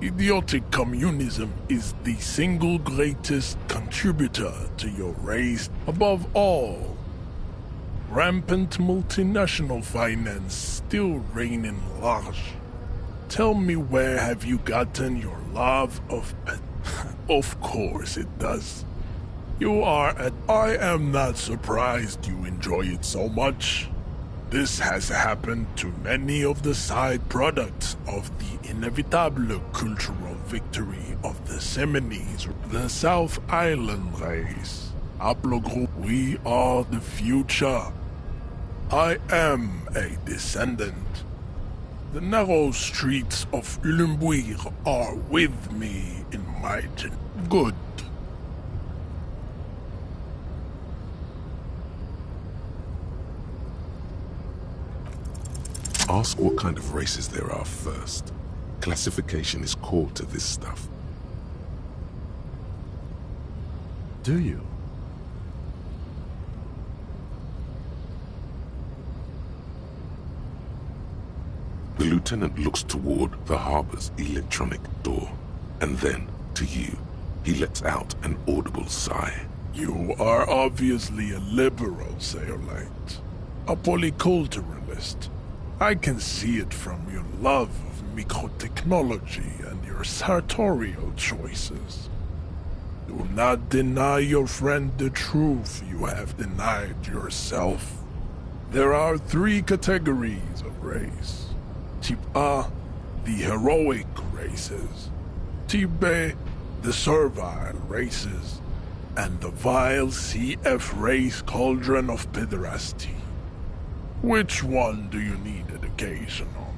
Idiotic communism is the single greatest contributor to your race. Above all, rampant multinational finance still reigning large. Tell me, where have you gotten your love of pet? Of course it does. You are at... I am not surprised you enjoy it so much. This has happened to many of the side products of the inevitable cultural victory of the Seminoles, the South Island race. Haplogroup, we are the future. I am a descendant. The narrow streets of Ulumbuir are with me in my good. Ask what kind of races there are first. Classification is core to this stuff. Do you? The lieutenant looks toward the harbor's electronic door, and then, to you, he lets out an audible sigh. You are obviously a liberal, Sayolite. A polyculturalist. I can see it from your love of microtechnology and your sartorial choices. Do not deny your friend the truth you have denied yourself. There are 3 categories of race. Type A, the heroic races. Type B, the servile races. And the vile CF race cauldron of pederasty. Which one do you need education on?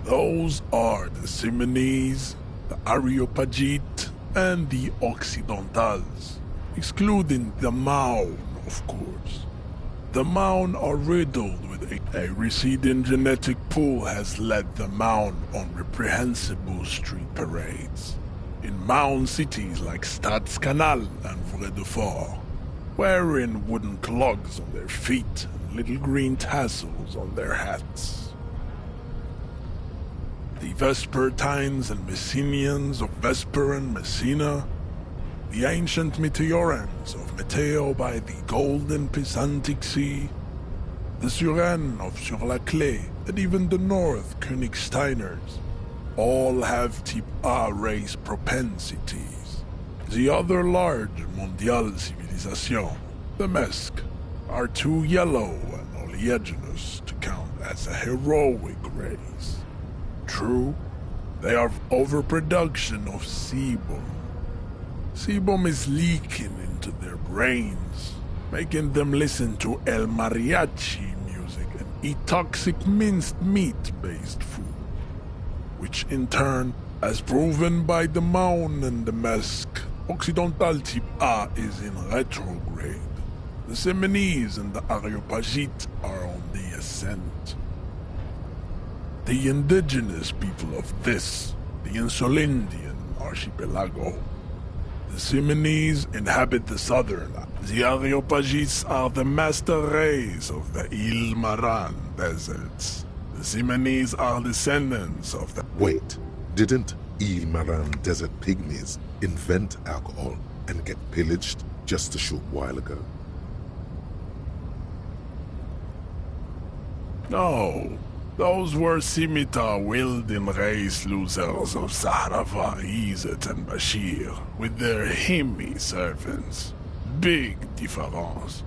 Those are the Seminoles, the Areopagite, and the Occidentals, excluding the Maun, of course. The Maun are riddled with a receding genetic pool has led the Maun on reprehensible street parades. In Maun cities like Stadskanal and Vredefort, wearing wooden clogs on their feet and little green tassels on their hats. The Vespertines and Messenians of Vesper and Messina, the ancient Meteorans of Meteo by the golden Pisantic Sea, the Suren of Sur-la-Clé, and even the North Königsteiners, all have Type A race propensities. The other large Mondial civilization, the Mesk, are too yellow and oleaginous to count as a heroic race. True, they are overproduction of sebum. Sebum is leaking into their brains, making them listen to El Mariachi music and eat toxic minced meat-based food, which in turn, as proven by the Maun and the Mesk, Occidental Type A is in retrograde. The Seminoles and the Areopagite are on the ascent. The indigenous people of this, the Insulindian archipelago. The Seminoles inhabit the southern. The Areopagites are the master race of the Ilmaran deserts. The Seminoles are descendants of the... Wait, didn't Ilmaran desert pygmies invent alcohol and get pillaged just a short while ago? No, those were scimitar-wielding race losers of Zahrava, Izzet, and Bashir, with their Himmi servants. Big difference.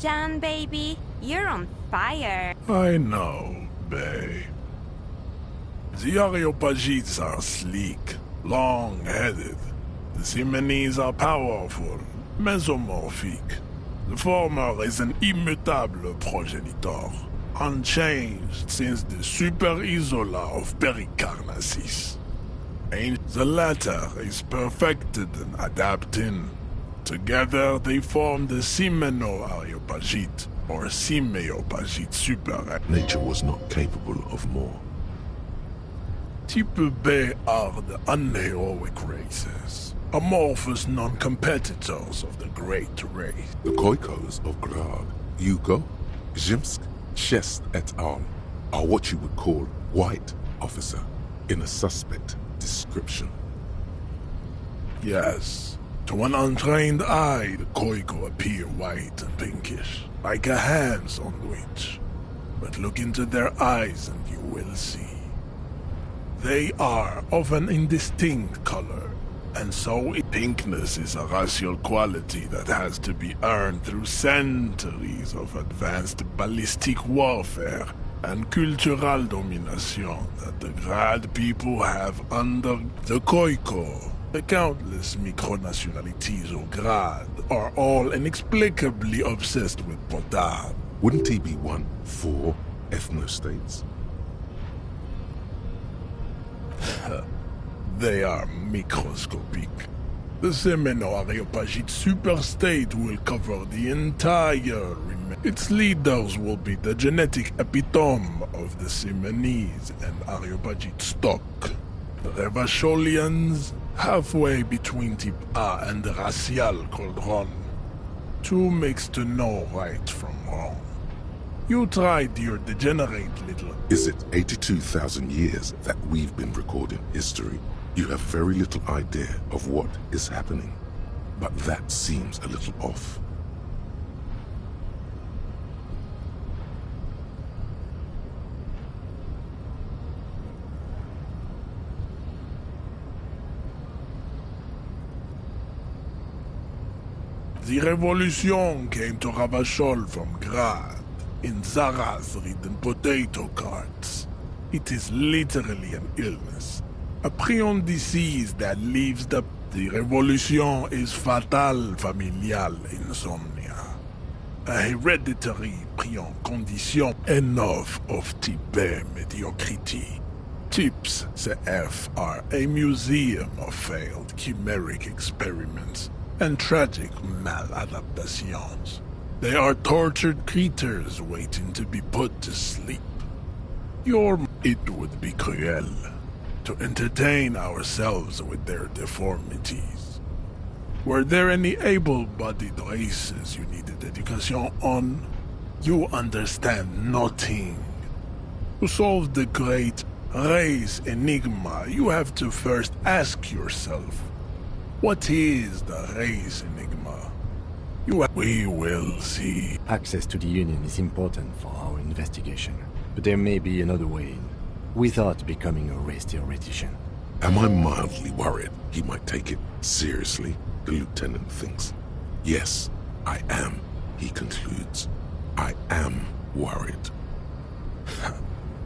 Jean, baby, you're on fire. I know, babe. The Areopagites are sleek, long-headed. The Seminoles are powerful, mesomorphic. The former is an immutable progenitor, unchanged since the Super Isola of Pericarnassus. And the latter is perfected and adapting. Together they form the Semeno-Areopagite, or Simeopagite Super. Nature was not capable of more. Type B are the unheroic races, amorphous non-competitors of the great race. The Khoikos of Grad, Yuko, Zhimsk, Shest et al. are what you would call white, officer, in a suspect description. Yes. To an untrained eye, the Koiko appear white and pinkish, like a hand sandwich. But look into their eyes and you will see. They are of an indistinct color, and so pinkness is a racial quality that has to be earned through centuries of advanced ballistic warfare and cultural domination that the Grad people have under the Koiko. The countless micronationalities of Grad are all inexplicably obsessed with Potard. Wouldn't he be one for ethnostates? They are microscopic. The Semeno-Areopagite superstate will cover the entire its leaders will be the genetic epitome of the Simonese and Areopagite stock. The Revacholians, halfway between Type A and the Racial Cauldron. Two mixed to know right from wrong. You tried your degenerate little... Is it 82,000 years that we've been recording history? You have very little idea of what is happening. But that seems a little off. The revolution came to Ravachol from Grad, in Zaraz-ridden potato carts. It is literally an illness. A prion disease that leaves the revolution is fatal familial insomnia. A hereditary prion condition enough of type mediocrity. Types CF are a museum of failed chimeric experiments and tragic maladaptations. They are tortured creatures waiting to be put to sleep. It would be cruel to entertain ourselves with their deformities. Were there any able-bodied races you needed education on? You understand nothing. To solve the great race enigma, you have to first ask yourself, what is the race enigma? We will see. Access to the Union is important for our investigation, but there may be another way in, without becoming a race theoretician. Am I mildly worried he might take it seriously? The lieutenant thinks. Yes, I am, he concludes. I am worried.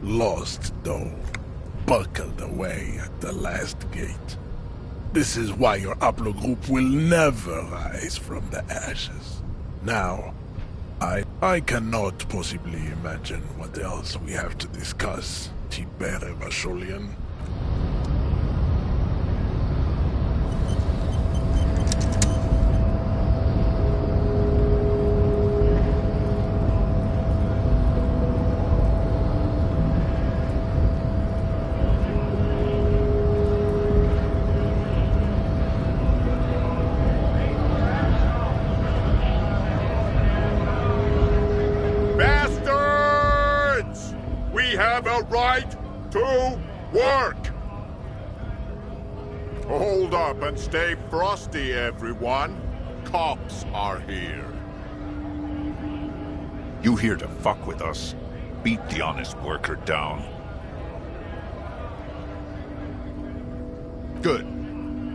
Lost, though. Buckled away at the last gate. This is why your haplogroup will never rise from the ashes. Now, I cannot possibly imagine what else we have to discuss, Type Revacholian. And stay frosty, everyone. Cops are here. You here to fuck with us? Beat the honest worker down. Good.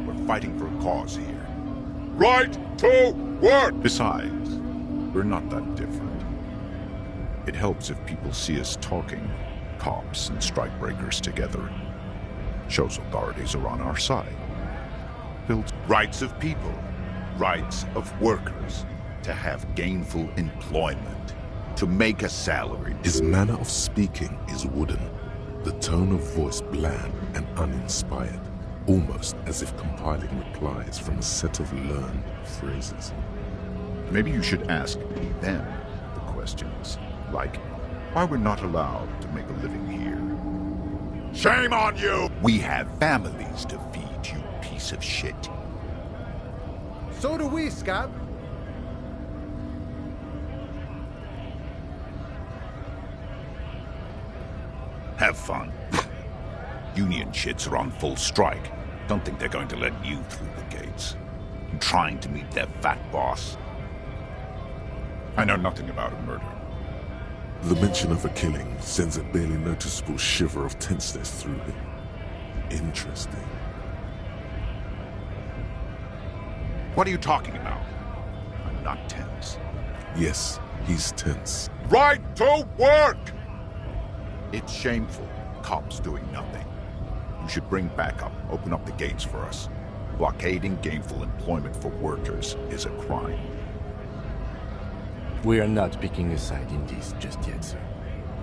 We're fighting for a cause here. Right to work! Besides, we're not that different. It helps if people see us talking, cops and strikebreakers together. Shows authorities are on our side. Builds rights of people, rights of workers, to have gainful employment, to make a salary. His manner of speaking is wooden, the tone of voice bland and uninspired, almost as if compiling replies from a set of learned phrases. Maybe you should ask them the questions, like why we're not allowed to make a living here. Shame on you! We have families to feed, you piece of shit. So do we, Scott. Have fun. Union shits are on full strike. Don't think they're going to let you through the gates. I'm trying to meet their fat boss. I know nothing about a murder. The mention of a killing sends a barely noticeable shiver of tenseness through him. Interesting. What are you talking about? I'm not tense. Yes, he's tense. Right to work! It's shameful. Cops doing nothing. You should bring backup. Open up the gates for us. Blockading gainful employment for workers is a crime. We are not picking a side in this just yet, sir.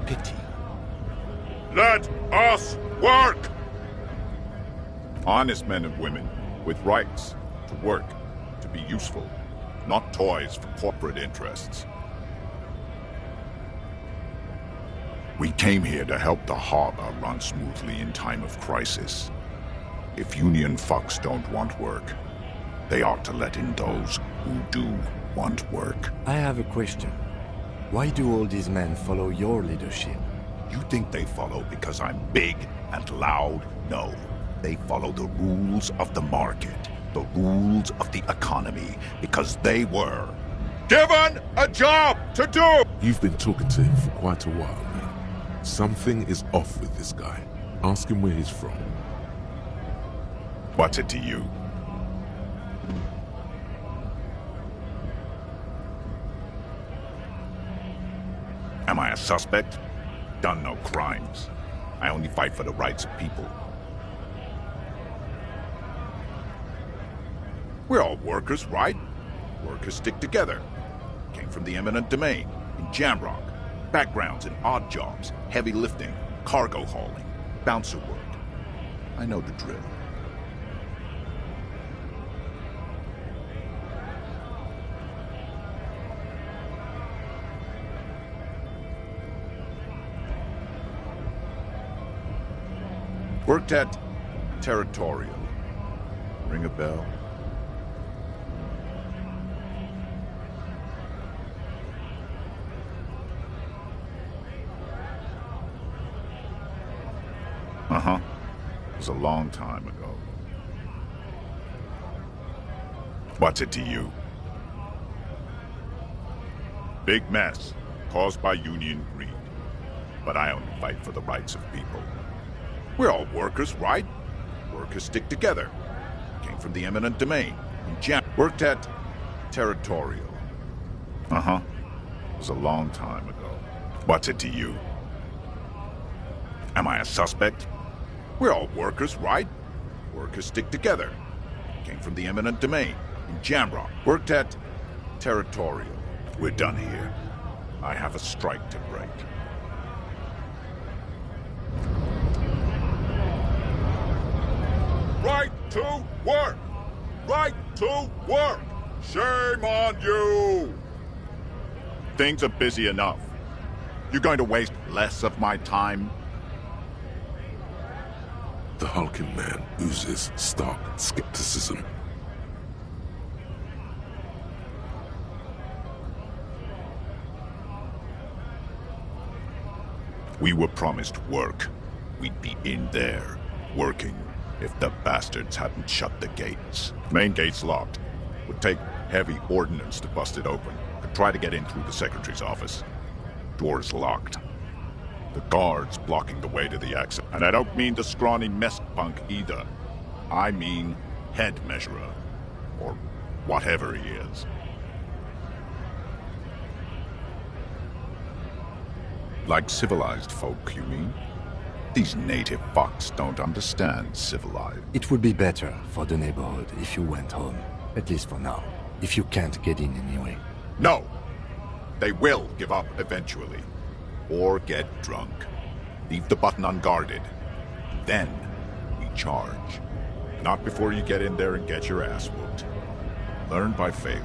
Pity. Let us work! Honest men and women with rights to work, to be useful, not toys for corporate interests. We came here to help the harbor run smoothly in time of crisis. If Union fucks don't want work, they ought to let in those who do want work. I have a question. Why do all these men follow your leadership? You think they follow because I'm big and loud? No. They follow the rules of the market, the rules of the economy, because they were Given a job to do! You've been talking to him for quite a while now. Something is off with this guy. Ask him where he's from. What's it to you? Am I a suspect? Done no crimes. I only fight for the rights of people. We're all workers, right? Workers stick together. Came from the eminent domain, in Jamrock. Backgrounds in odd jobs, heavy lifting, cargo hauling, bouncer work. I know the drill. Worked at Territorial. Ring a bell? Uh-huh. It was a long time ago. What's it to you? Big mess, caused by union greed. But I only fight for the rights of people. We're all workers, right? Workers stick together. Came from the eminent domain. Worked at Territorial. Uh-huh. It was a long time ago. What's it to you? Am I a suspect? We're all workers, right? Workers stick together. Came from the eminent domain. In Jamrock. Worked at Territorial. We're done here. I have a strike to break. Right to work! Right to work! Shame on you! Things are busy enough. You're going to waste less of my time? The hulking man oozes stark skepticism. We were promised work. We'd be in there, working, if the bastards hadn't shut the gates. Main gate's locked. Would take heavy ordnance to bust it open. Could try to get in through the secretary's office. Door's locked. The guard's blocking the way to the exit. And I don't mean the scrawny mess punk either. I mean head measurer. Or whatever he is. Like civilized folk, you mean? These native fucks don't understand civilized. It would be better for the neighborhood if you went home. At least for now. If you can't get in anyway. No! They will give up eventually. Or get drunk. Leave the button unguarded. Then we charge. Not before you get in there and get your ass whooped. Learn by failure.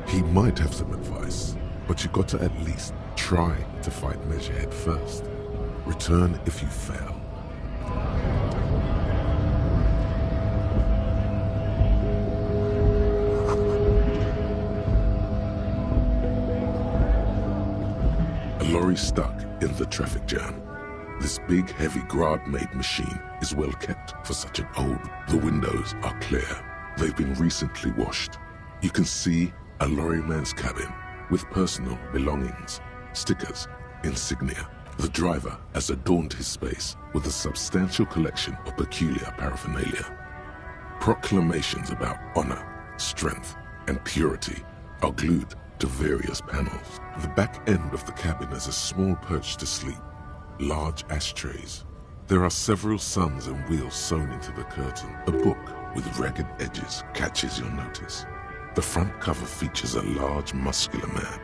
He might have some advice, but you got to at least try to fight Measurehead first. Return if you fail. A lorry stuck in the traffic jam. This big, heavy Grad-made machine is well kept for such an old. The windows are clear. They've been recently washed. You can see a lorryman's cabin with personal belongings, stickers, insignia. The driver has adorned his space with a substantial collection of peculiar paraphernalia. Proclamations about honor, strength, and purity are glued to various panels. The back end of the cabin is a small perch to sleep, large ashtrays. There are several suns and wheels sewn into the curtain. A book with ragged edges catches your notice. The front cover features a large, muscular man.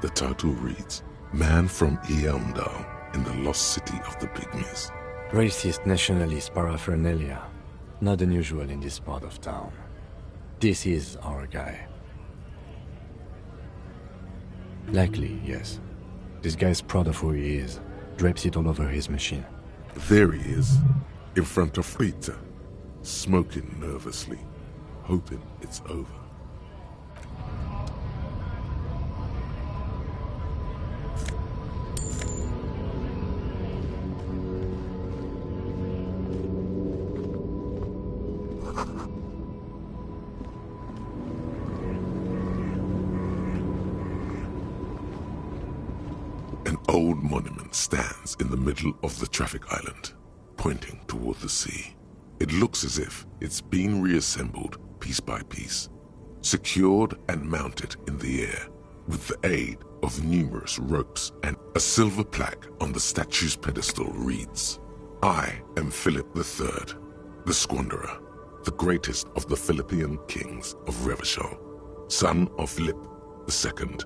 The title reads, Man from Eamdal in the Lost City of the Pygmies. Racist nationalist paraphernalia. Not unusual in this part of town. This is our guy. Likely, yes. This guy's proud of who he is. Drapes it all over his machine. There he is, in front of Rita, smoking nervously, hoping it's over. An old monument stands in the middle of the traffic island, pointing toward the sea. It looks as if it's been reassembled piece by piece, secured and mounted in the air with the aid of numerous ropes, and a silver plaque on the statue's pedestal reads, I am Philip III, the Squanderer, the greatest of the Philippian kings of Revachol, son of Philip II,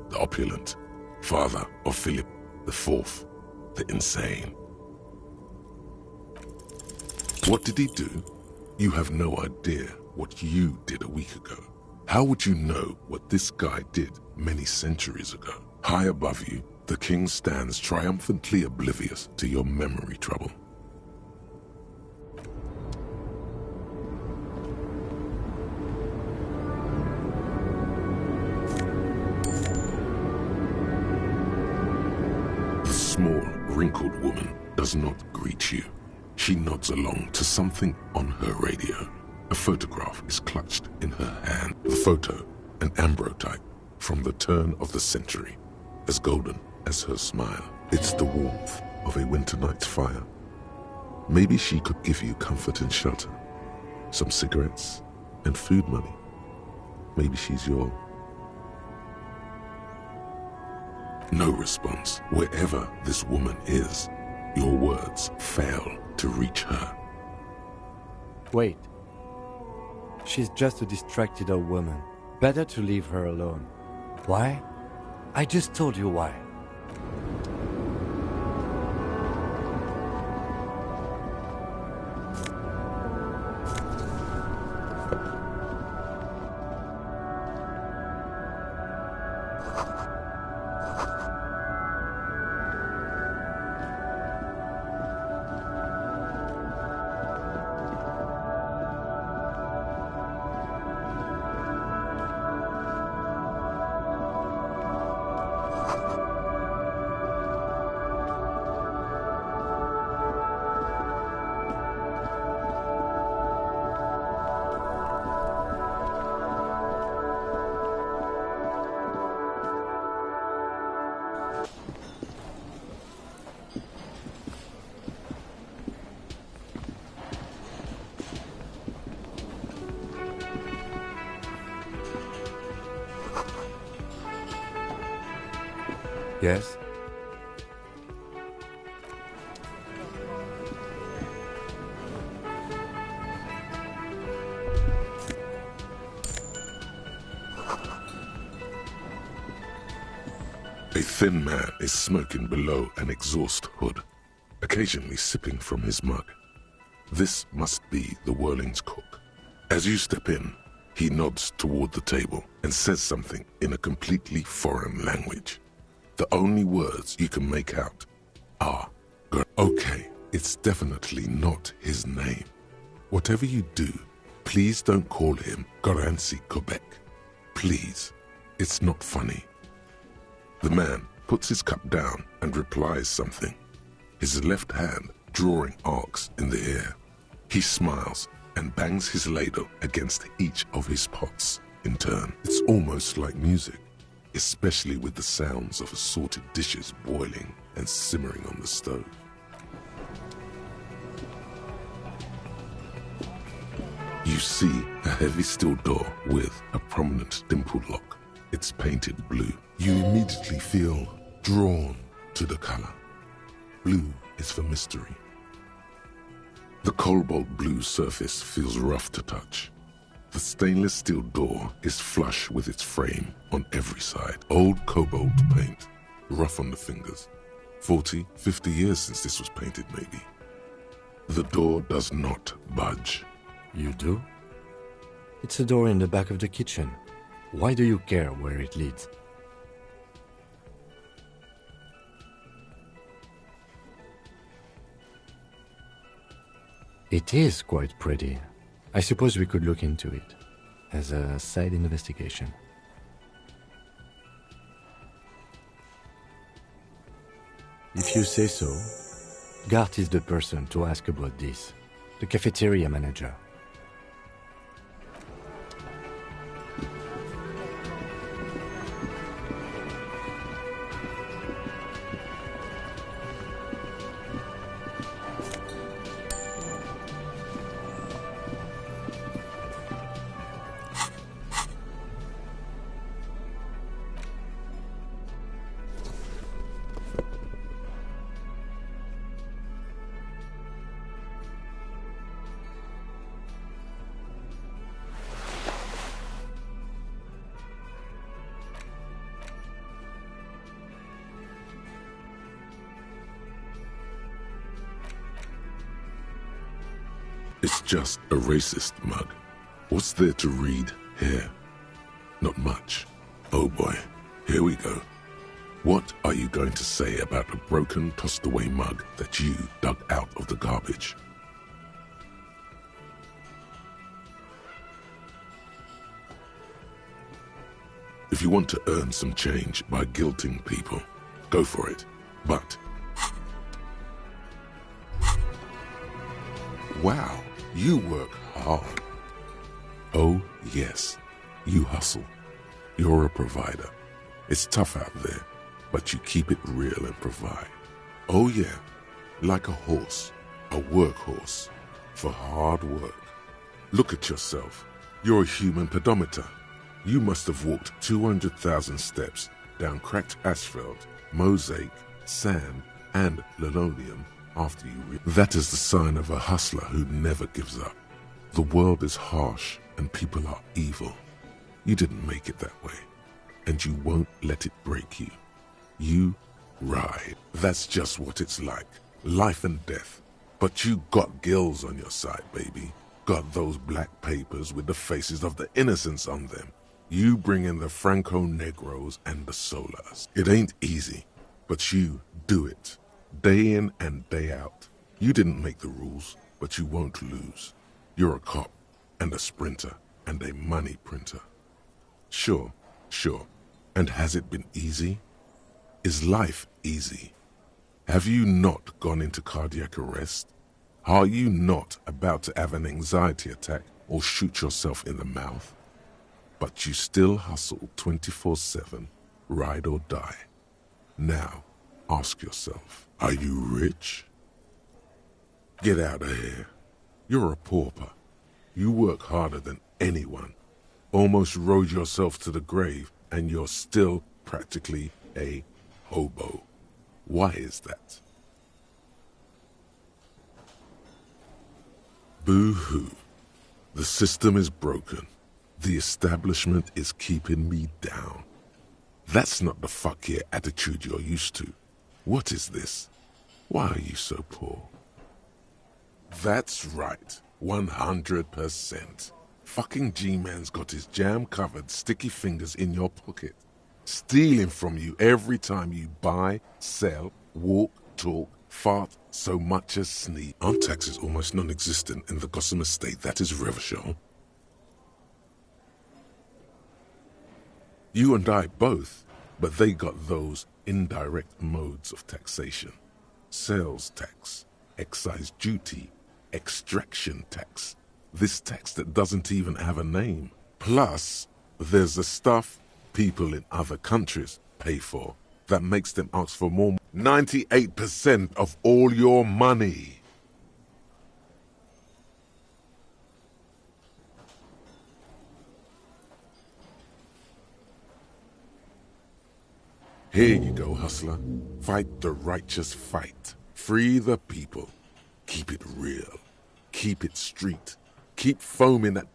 the opulent, father of Philip IV, the insane. What did he do? You have no idea what you did a week ago. How would you know what this guy did many centuries ago? High above you, the king stands triumphantly oblivious to your memory trouble. The small, wrinkled woman does not greet you. She nods along to something on her radio. A photograph is clutched in her hand. The photo, an ambrotype from the turn of the century, as golden as her smile. It's the warmth of a winter night's fire. Maybe she could give you comfort and shelter, some cigarettes and food money. Maybe she's your... No response. Wherever this woman is, your words fail to reach her. Wait. She's just a distracted old woman. Better to leave her alone. Why? I just told you why. Yes? A thin man is smoking below an exhaust hood, occasionally sipping from his mug. This must be the Whirling's cook. As you step in, he nods toward the table and says something in a completely foreign language. The only words you can make out are, okay, it's definitely not his name. Whatever you do, please don't call him Garansi Quebec. Please, it's not funny. The man puts his cup down and replies something. his left hand drawing arcs in the air. He smiles and bangs his ladle against each of his pots in turn. It's almost like music, especially with the sounds of assorted dishes boiling and simmering on the stove. You see a heavy steel door with a prominent dimpled lock. It's painted blue. You immediately feel drawn to the color. Blue is for mystery. The cobalt blue surface feels rough to touch. The stainless steel door is flush with its frame on every side. Old cobalt paint, rough on the fingers. 40, 50 years since this was painted, maybe. The door does not budge. You do? It's a door in the back of the kitchen. Why do you care where it leads? It is quite pretty. I suppose we could look into it as a side investigation. If you say so, Gart is the person to ask about this. The cafeteria manager. It's just a racist mug. What's there to read here? Not much. Oh boy, here we go. What are you going to say about a broken, tossed-away mug that you dug out of the garbage? If you want to earn some change by guilting people, go for it. But... wow, you work hard. Oh, yes, you hustle. You're a provider. It's tough out there, but you keep it real and provide. Oh, yeah, like a horse, a workhorse, for hard work. Look at yourself. You're a human pedometer. You must have walked 200,000 steps down cracked asphalt, mosaic, sand, and linoleum after you That is the sign of a hustler who never gives up. The world is harsh and people are evil. You didn't make it that way, and you won't let it break you. You ride. That's just what it's like. Life and death. But you got gills on your side, baby. Got those black papers with the faces of the innocents on them. You bring in the Franco-Negros and the Solas. It ain't easy, but you do it. Day in and day out. You didn't make the rules, but you won't lose. You're a cop, and a sprinter, and a money printer. Sure. And has it been easy? Is life easy? Have you not gone into cardiac arrest? Are you not about to have an anxiety attack or shoot yourself in the mouth? But you still hustle 24/7, ride or die. Now, ask yourself, are you rich? Get out of here. You're a pauper. You work harder than anyone. Almost rode yourself to the grave, and you're still practically a hobo. Why is that? Boo-hoo. The system is broken. The establishment is keeping me down. That's not the fuck yeah attitude you're used to. What is this? Why are you so poor? That's right, 100%. Fucking G-Man's got his jam-covered sticky fingers in your pocket, stealing from you every time you buy, sell, walk, talk, fart, so much as sneeze. Aren't taxes almost non-existent in the Gotham estate that is Revachol? You and I both, but they got those indirect modes of taxation. Sales tax, excise duty, extraction tax. This tax that doesn't even have a name. Plus, there's the stuff people in other countries pay for that makes them ask for more. 98% of all your money. Here you go, hustler. Fight the righteous fight. Free the people. Keep it real. Keep it street. Keep foaming that...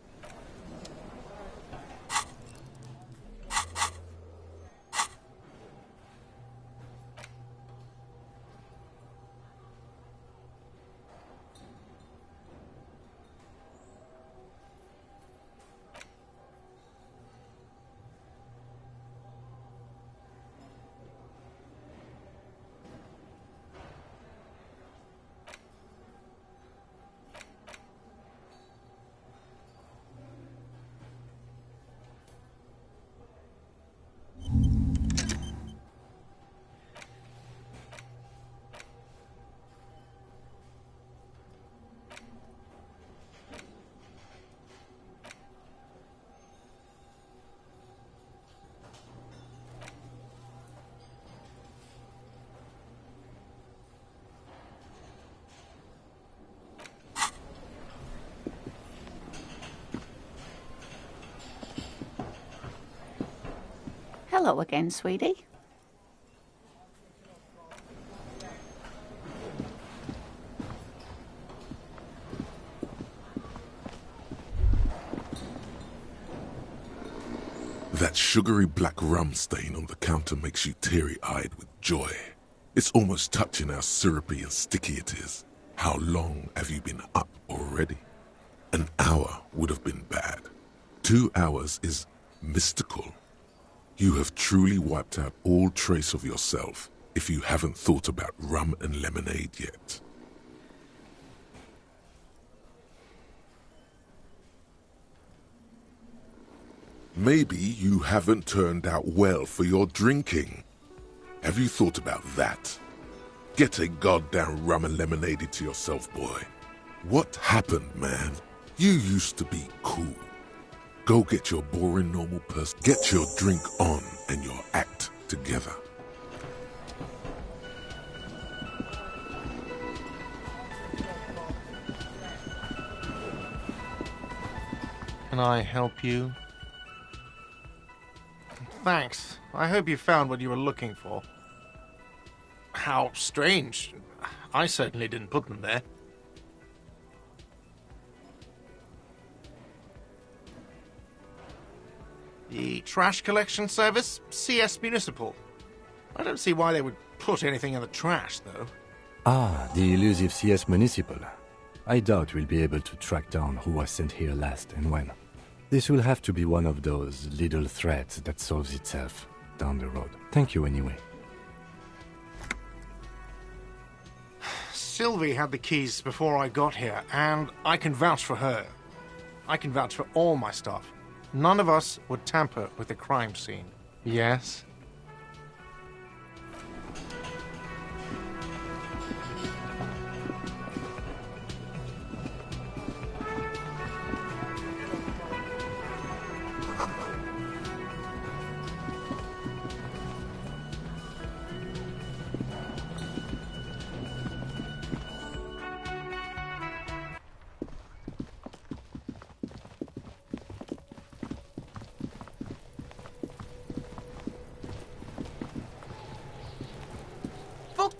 Hello again, sweetie. That sugary black rum stain on the counter makes you teary-eyed with joy. It's almost touching how syrupy and sticky it is. How long have you been up already? An hour would have been bad. 2 hours is mystical. You have truly wiped out all trace of yourself if you haven't thought about rum and lemonade yet. Maybe you haven't turned out well for your drinking. Have you thought about that? Get a goddamn rum and lemonade into yourself, boy. What happened, man? You used to be cool. Go get your boring normal person. Get your drink on and your act together. Can I help you? Thanks. I hope you found what you were looking for. How strange. I certainly didn't put them there. The trash collection service? CS Municipal. I don't see why they would put anything in the trash, though. Ah, the elusive CS Municipal. I doubt we'll be able to track down who was sent here last and when. This will have to be one of those little threads that solves itself down the road. Thank you anyway. Sylvie had the keys before I got here, and I can vouch for her. I can vouch for all my staff. None of us would tamper with the crime scene. Yes?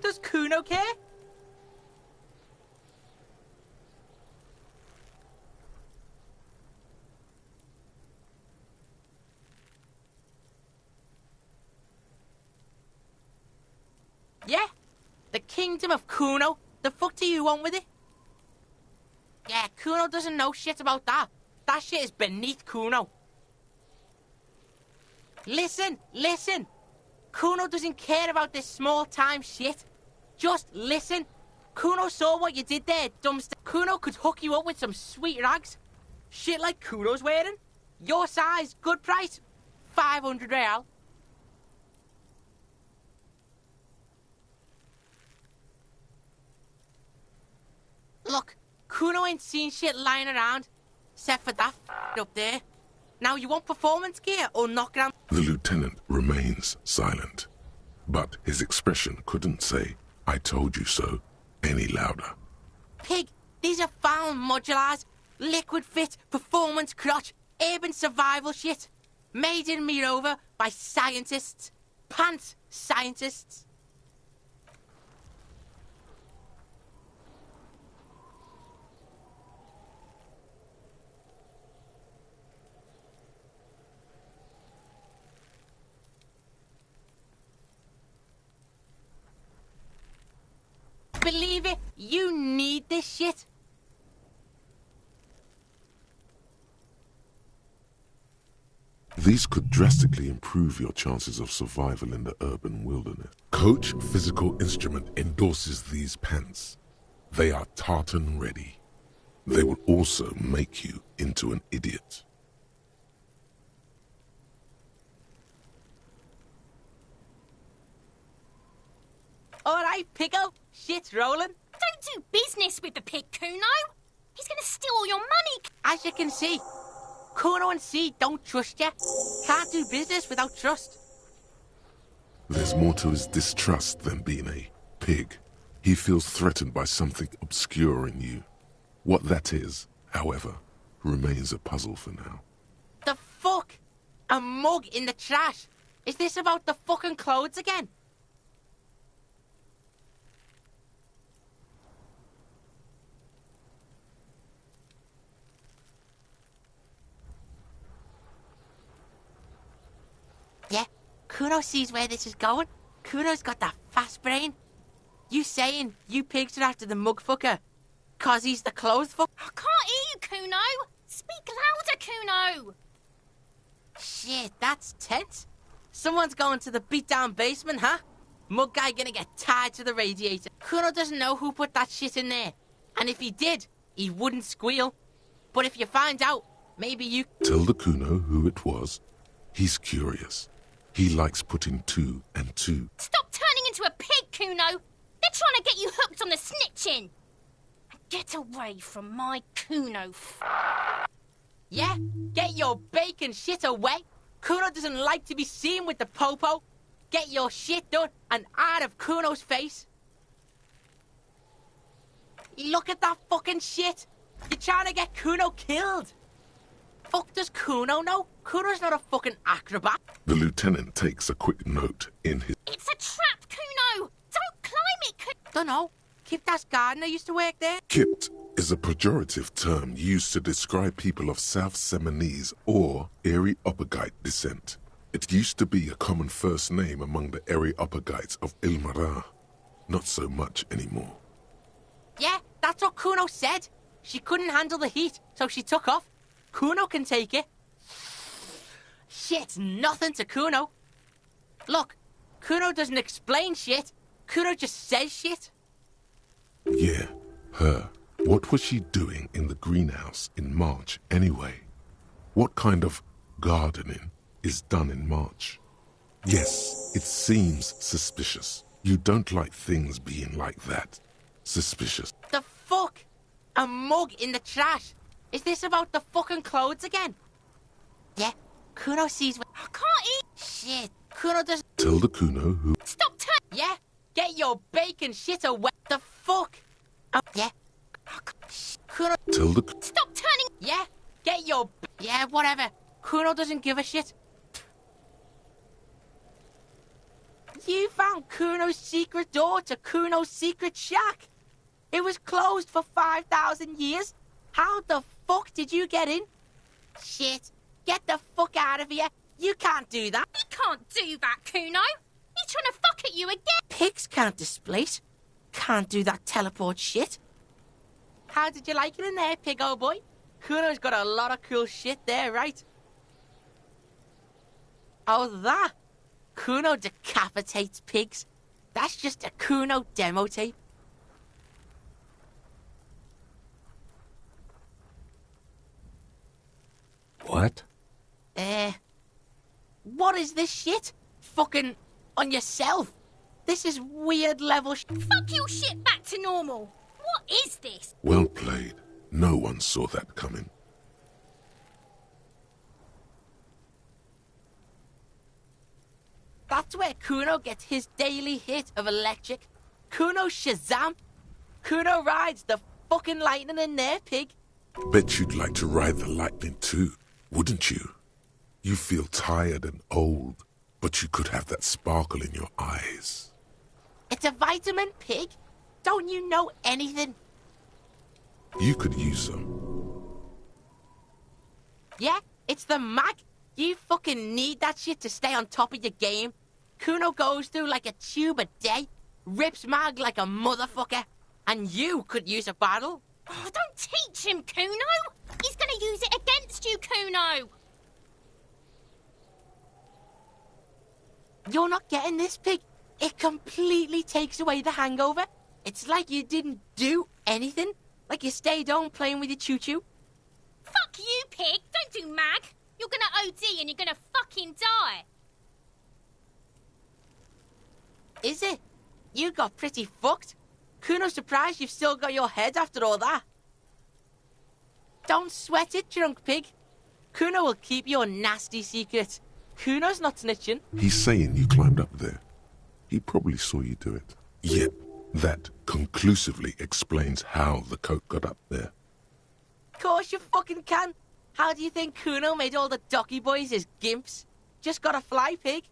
Does Kuno care? Yeah? The Kingdom of Kuno? The fuck do you want with it? Yeah, Kuno doesn't know shit about that. That shit is beneath Kuno. Listen! Kuno doesn't care about this small-time shit. Just listen. Kuno saw what you did there, dumpster. Kuno could hook you up with some sweet rags. Shit like Kuno's wearing. Your size, good price. 500 real. Kuno ain't seen shit lying around, except for that up there. Now you want performance gear or knock around? The lieutenant remains silent, but his expression couldn't say, "I told you so," any louder. Pig, these are found modulars. Liquid fit, performance crotch, urban survival shit. Made in Mirova by scientists. Pants scientists. Believe it, you need this shit. These could drastically improve your chances of survival in the urban wilderness. Coach Physical Instrument endorses these pants. They are tartan ready. They will also make you into an idiot. Alright, Pico. Shit's rolling. Don't do business with the pig, Kuno. He's gonna steal all your money. As you can see, Kuno and C don't trust you. Can't do business without trust. There's more to his distrust than being a pig. He feels threatened by something obscure in you. What that is, however, remains a puzzle for now. The fuck? A mug in the trash? Is this about the fucking clothes again? Yeah, Kuno sees where this is going. Kuno's got that fast brain. You saying you pigs are after the mug fucker? 'Cause he's the clothes fucker? I can't hear you, Kuno. Speak louder, Kuno. Shit, that's tense. Someone's going to the beat-down basement, huh? Mug guy gonna get tied to the radiator. Kuno doesn't know who put that shit in there. And if he did, he wouldn't squeal. But if you find out, maybe you... Tell the Kuno who it was. He's curious. He likes putting two and two. Stop turning into a pig, Kuno. They're trying to get you hooked on the snitching. Get away from my Kuno. Yeah, get your bacon shit away. Kuno doesn't like to be seen with the popo. Get your shit done and out of Kuno's face. Look at that fucking shit. You're trying to get Kuno killed. Fuck does Kuno know? Kuno's not a fucking acrobat. The lieutenant takes a quick note in his... It's a trap, Kuno. Don't climb it, Kuno. Dunno. Kiptas gardener used to work there. Kipt is a pejorative term used to describe people of South Seminese or Areopagite descent. It used to be a common first name among the Areopagites of Ilmarar. Not so much anymore. Yeah, that's what Kuno said. She couldn't handle the heat, so she took off. Kuno can take it. Shit's nothing to Kuno. Look, Kuno doesn't explain shit. Kuno just says shit. Yeah, her. What was she doing in the greenhouse in March anyway? What kind of gardening is done in March? Yes, it seems suspicious. You don't like things being like that. Suspicious. The fuck? A mug in the trash. Is this about the fucking clothes again? Yeah, Kuno sees what... I can't eat. Shit, Kuno doesn't... Tell the Kuno who... Stop turning... Yeah, get your bacon shit away. The fuck? Yeah. Kuno... Tell the... Stop turning... Yeah, get your... Yeah, whatever. Kuno doesn't give a shit. You found Kuno's secret door to Kuno's secret shack. It was closed for 5,000 years. How the fuck did you get in? Shit, get the fuck out of here. You can't do that. He can't do that, Kuno. He's trying to fuck at you again. Pigs can't displace. Can't do that teleport shit. How did you like it in there, pig old boy? Kuno's got a lot of cool shit there, right? Oh, that? Kuno decapitates pigs. That's just a Kuno demo tape. What? What is this shit? Fucking on yourself. This is weird level Fuck your shit back to normal. What is this? Well played. No one saw that coming. That's where Kuno gets his daily hit of electric. Kuno Shazam! Kuno rides the fucking lightning in there, pig. Bet you'd like to ride the lightning too, wouldn't you? You feel tired and old, but you could have that sparkle in your eyes. It's a vitamin, pig. Don't you know anything? You could use some. Yeah, it's the mag. You fucking need that shit to stay on top of your game. Kuno goes through like a tube a day, rips mag like a motherfucker, and you could use a battle. Oh, don't teach him, Kuno! He's gonna use it against you, Kuno! You're not getting this, pig. It completely takes away the hangover. It's like you didn't do anything. Like you stayed home playing with your choo-choo. Fuck you, pig! Don't do mag! You're gonna OD and you're gonna fucking die! Is it? You got pretty fucked. Kuno's surprised you've still got your head after all that. Don't sweat it, drunk pig. Kuno will keep your nasty secret. Kuno's not snitching. He's saying you climbed up there. He probably saw you do it. Yet, that conclusively explains how the coke got up there. Course you fucking can. How do you think Kuno made all the Docky boys his gimps? Just gotta fly, pig.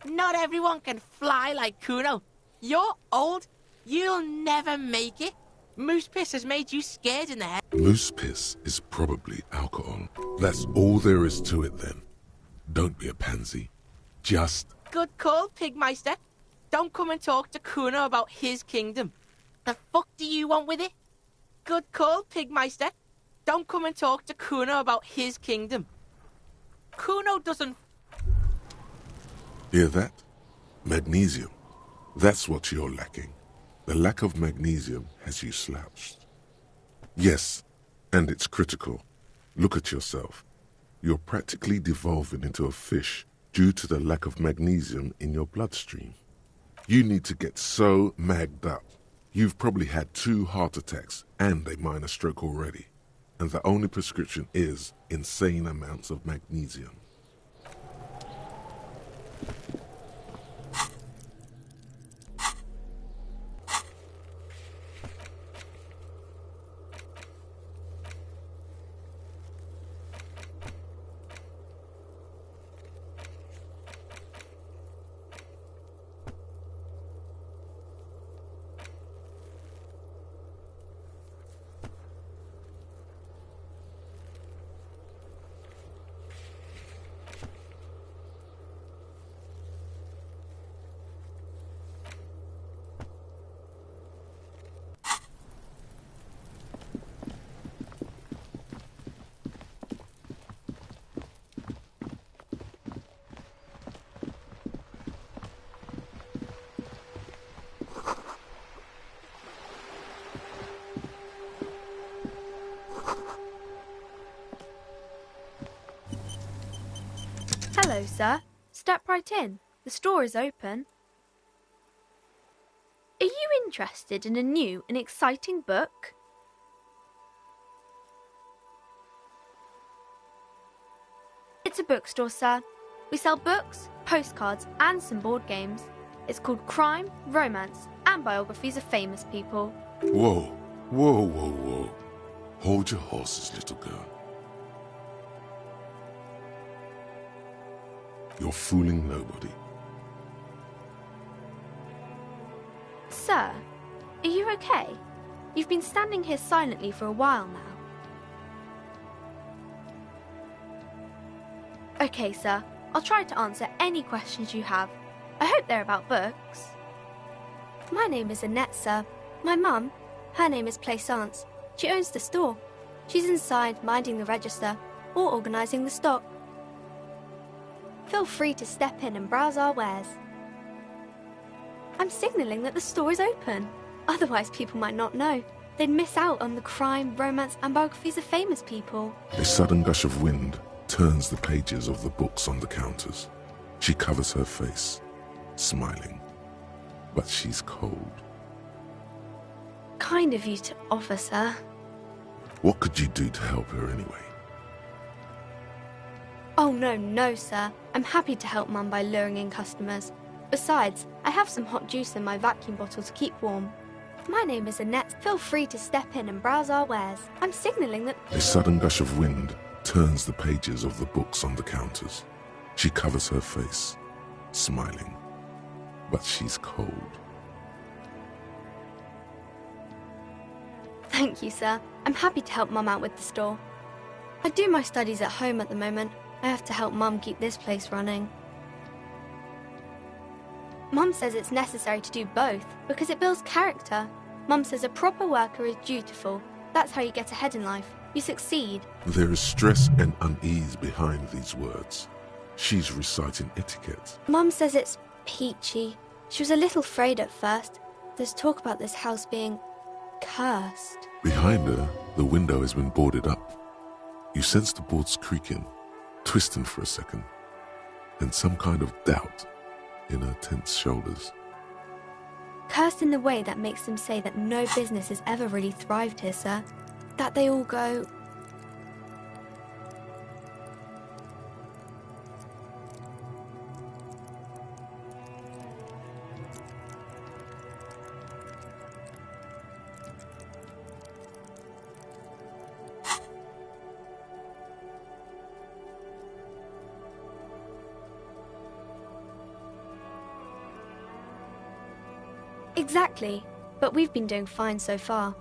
Not everyone can fly like Kuno. You're old. You'll never make it. Moose piss has made you scared in the head. Moose piss is probably alcohol. That's all there is to it then. Don't be a pansy. Just... Good call, Pigmeister. Don't come and talk to Kuno about his kingdom. The fuck do you want with it? Good call, Pigmeister. Don't come and talk to Kuno about his kingdom. Kuno doesn't... Hear that? Magnesium. That's what you're lacking. The lack of magnesium has you slouched. Yes, and it's critical. Look at yourself. You're practically devolving into a fish due to the lack of magnesium in your bloodstream. You need to get so magged up. You've probably had 2 heart attacks and a minor stroke already. And the only prescription is insane amounts of magnesium. Hello, sir. Step right in. The store is open. Are you interested in a new and exciting book? It's a bookstore, sir. We sell books, postcards, and some board games. It's called Crime, Romance, and Biographies of Famous People. Whoa, whoa, whoa, whoa. Hold your horses, little girl. You're fooling nobody. Sir, are you okay? You've been standing here silently for a while now. Okay, sir. I'll try to answer any questions you have. I hope they're about books. My name is Annette, sir. My mum, her name is Plaisance. She owns the store. She's inside minding the register or organising the stock. Feel free to step in and browse our wares. I'm signalling that the store is open. Otherwise, people might not know. They'd miss out on the crime, romance, and biographies of famous people. A sudden gush of wind turns the pages of the books on the counters. She covers her face, smiling. But she's cold. kind of you to offer, sir. What could you do to help her anyway? Oh, no, sir. I'm happy to help Mum by luring in customers. Besides, I have some hot juice in my vacuum bottle to keep warm. My name is Annette. Feel free to step in and browse our wares. I'm signalling that... A sudden gush of wind turns the pages of the books on the counters. She covers her face, smiling. But she's cold. Thank you, sir. I'm happy to help Mum out with the store. I do my studies at home at the moment. I have to help Mum keep this place running. Mum says it's necessary to do both because it builds character. Mum says a proper worker is dutiful. That's how you get ahead in life. You succeed. There is stress and unease behind these words. She's reciting etiquette. Mum says it's peachy. She was a little afraid at first. There's talk about this house being cursed. Behind her, the window has been boarded up. You sense the boards creaking, twisting for a second, and some kind of doubt in her tense shoulders. Cursed in the way that makes them say that no business has ever really thrived here, sir. That they all go... Exactly, but we've been doing fine so far.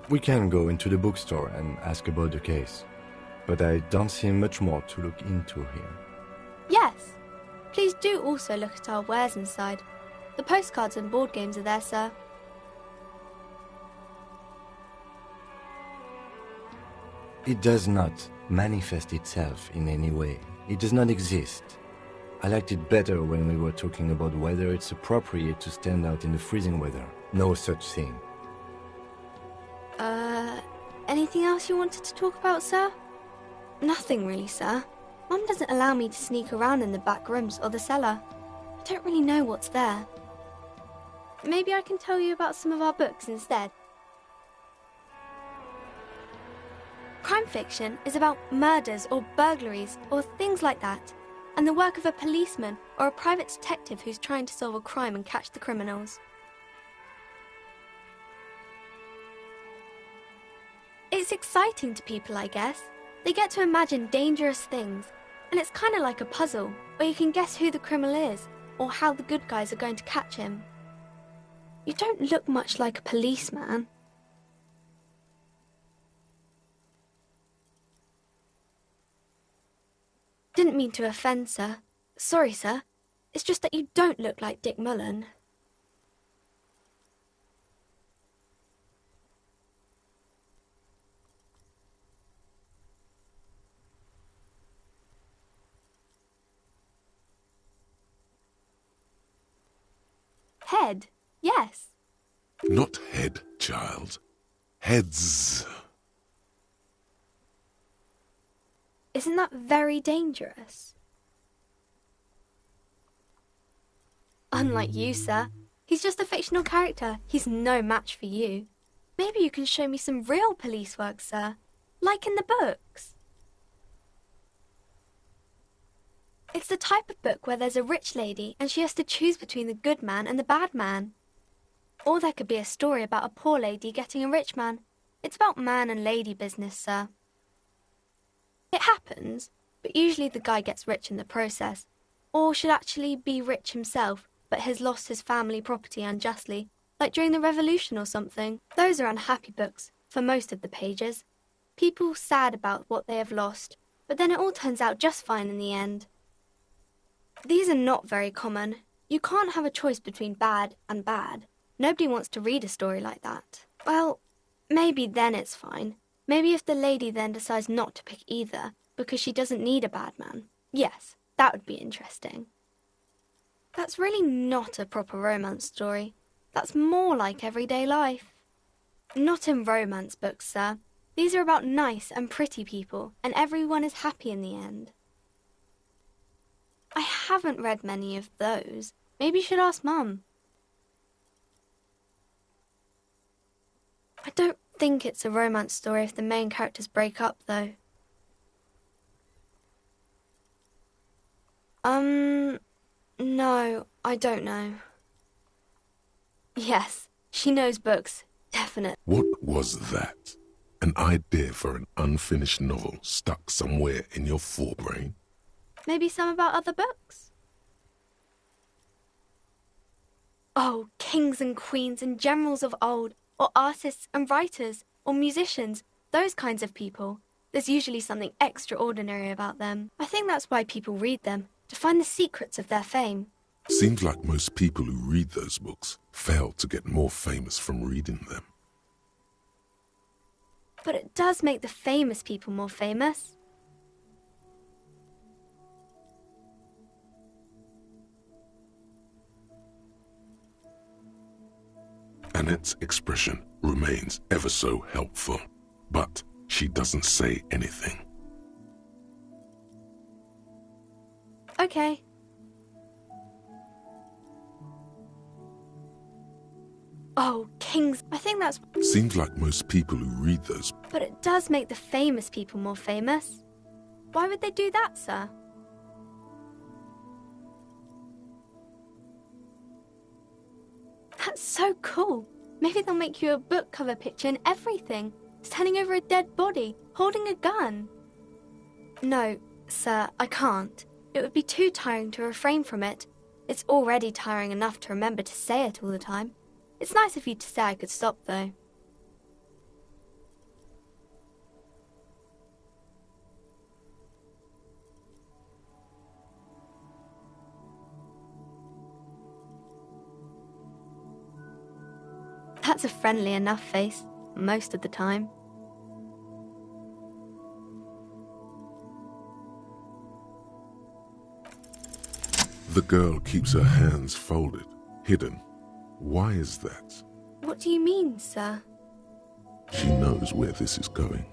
We can go into the bookstore and ask about the case, but I don't see much more to look into here. Yes. Please do also look at our wares inside. The postcards and board games are there, sir. It does not manifest itself in any way. It does not exist. I liked it better when we were talking about whether it's appropriate to stand out in the freezing weather. No such thing. Anything else you wanted to talk about, sir? Nothing really, sir. Mum doesn't allow me to sneak around in the back rooms or the cellar. I don't really know what's there. Maybe I can tell you about some of our books instead. Crime fiction is about murders or burglaries or things like that, and the work of a policeman or a private detective who's trying to solve a crime and catch the criminals. It's exciting to people, I guess. They get to imagine dangerous things, and it's kind of like a puzzle, where you can guess who the criminal is, or how the good guys are going to catch him. You don't look much like a policeman. Didn't mean to offend, sir. Sorry, sir. It's just that you don't look like Dick Mullen. Head, yes. Not head, child. Heads. Isn't that very dangerous? Unlike you, sir. He's just a fictional character. He's no match for you. Maybe you can show me some real police work, sir. Like in the books. It's the type of book where there's a rich lady and she has to choose between the good man and the bad man. Or there could be a story about a poor lady getting a rich man. It's about man and lady business, sir. It happens, but usually the guy gets rich in the process, or should actually be rich himself, but has lost his family property unjustly, like during the revolution or something. Those are unhappy books, for most of the pages. People sad about what they have lost, but then it all turns out just fine in the end. These are not very common. You can't have a choice between bad and bad. Nobody wants to read a story like that. Well, maybe then it's fine. Maybe if the lady then decides not to pick either, because she doesn't need a bad man. Yes, that would be interesting. That's really not a proper romance story. That's more like everyday life. Not in romance books, sir. These are about nice and pretty people, and everyone is happy in the end. I haven't read many of those. Maybe you should ask Mum. I don't think it's a romance story if the main characters break up, though. No, I don't know. Yes, she knows books, definitely. What was that? An idea for an unfinished novel stuck somewhere in your forebrain? Maybe some about other books? Oh, kings and queens and generals of old, or artists and writers, or musicians, those kinds of people. There's usually something extraordinary about them. I think that's why people read them, to find the secrets of their fame. Seems like most people who read those books fail to get more famous from reading them. But it does make the famous people more famous. Annette's expression remains ever so helpful, but she doesn't say anything. Okay. Oh, kings. I think that's... Seems like most people who read those... But it does make the famous people more famous. Why would they do that, sir? That's so cool. Maybe they'll make you a book cover picture and everything. Standing over a dead body, holding a gun. No, sir, I can't. It would be too tiring to refrain from it. It's already tiring enough to remember to say it all the time. It's nice of you to say I could stop, though. That's a friendly enough face, most of the time. The girl keeps her hands folded, hidden. Why is that? What do you mean, sir? She knows where this is going.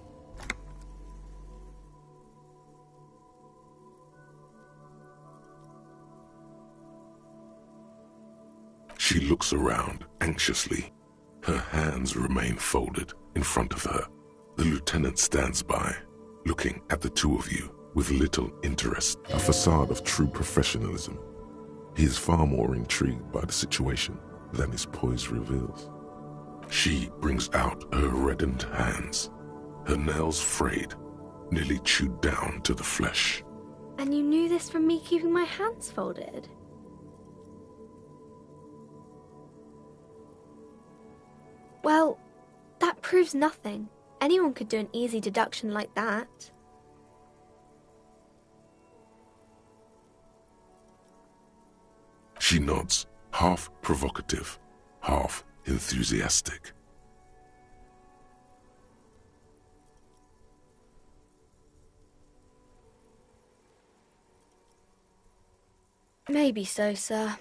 She looks around anxiously. Her hands remain folded in front of her. The lieutenant stands by, looking at the two of you with little interest, a facade of true professionalism. He is far more intrigued by the situation than his poise reveals. She brings out her reddened hands, her nails frayed, nearly chewed down to the flesh. And you knew this from me keeping my hands folded? Well, that proves nothing. Anyone could do an easy deduction like that. She nods, half provocative, half enthusiastic. Maybe so, sir.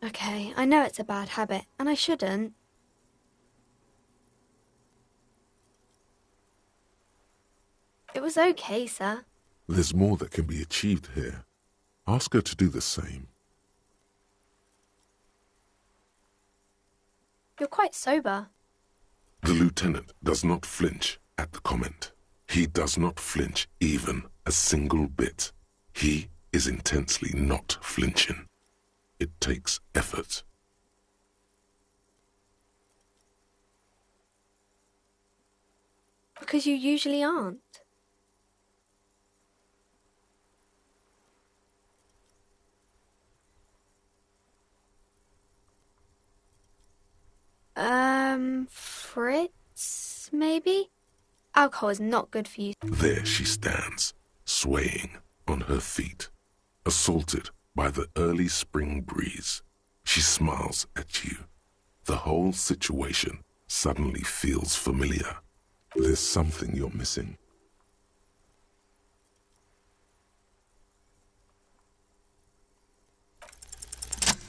Okay, I know it's a bad habit, and I shouldn't. It was okay, sir. There's more that can be achieved here. Ask her to do the same. You're quite sober. The lieutenant does not flinch at the comment. He does not flinch even a single bit. He is intensely not flinching. It takes effort. Because you usually aren't. Fritz, maybe? Alcohol is not good for you. There she stands, swaying on her feet, assaulted by the early spring breeze. She smiles at you. The whole situation suddenly feels familiar. There's something you're missing.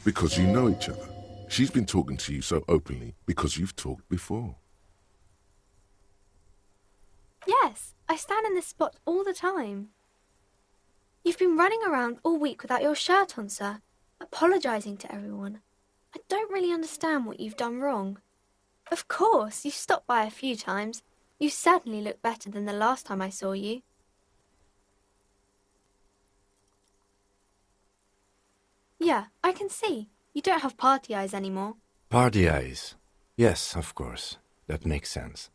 Because you know each other. She's been talking to you so openly because you've talked before. Yes, I stand in this spot all the time. You've been running around all week without your shirt on, sir, apologising to everyone. I don't really understand what you've done wrong. Of course, you stopped by a few times. You certainly look better than the last time I saw you. Yeah, I can see. You don't have party eyes anymore. Party eyes? Yes, of course. That makes sense.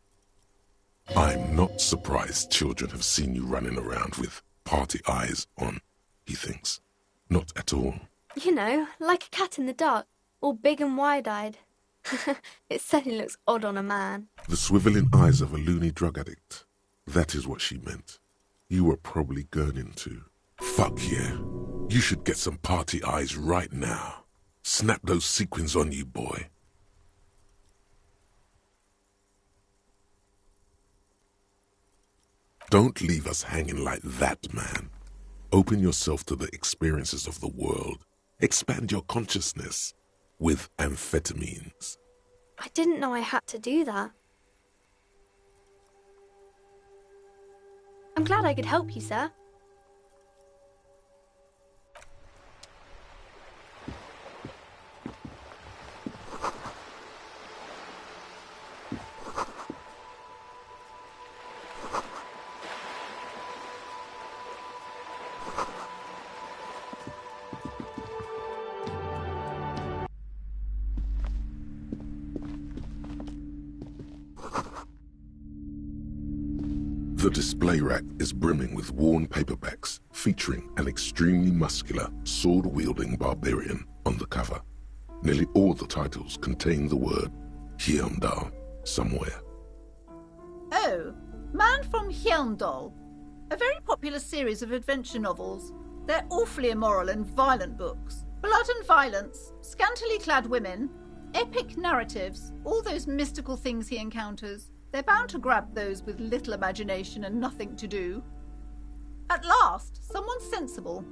I'm not surprised children have seen you running around with party eyes on, he thinks. Not at all. You know, like a cat in the dark, all big and wide-eyed. It certainly looks odd on a man. The swiveling eyes of a loony drug addict. That is what she meant. You were probably gurning too. Fuck yeah. You should get some party eyes right now. Snap those sequins on you, boy. Don't leave us hanging like that, man. Open yourself to the experiences of the world. Expand your consciousness with amphetamines. I didn't know I had to do that. I'm glad I could help you, sir. The display rack is brimming with worn paperbacks featuring an extremely muscular, sword-wielding barbarian on the cover. Nearly all the titles contain the word Heimdall somewhere. Oh, Man from Heimdall. A very popular series of adventure novels. They're awfully immoral and violent books. Blood and violence, scantily clad women, epic narratives, all those mystical things he encounters. They're bound to grab those with little imagination and nothing to do. At last, someone sensible.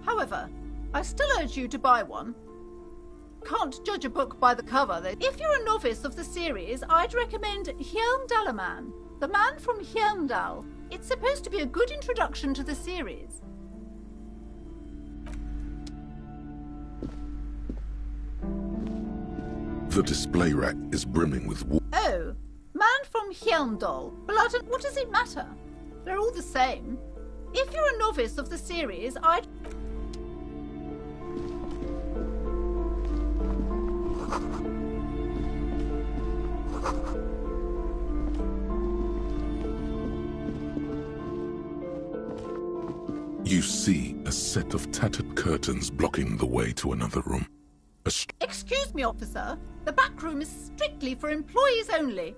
However, I still urge you to buy one. Can't judge a book by the cover. If you're a novice of the series, I'd recommend Heimdallaman, The Man from Heimdall. It's supposed to be a good introduction to the series. The display rack is brimming with Oh, Man from Heimdall. Blood and... What does it matter? They're all the same. If you're a novice of the series, I'd... You see a set of tattered curtains blocking the way to another room. Excuse me, officer. The back room is strictly for employees only.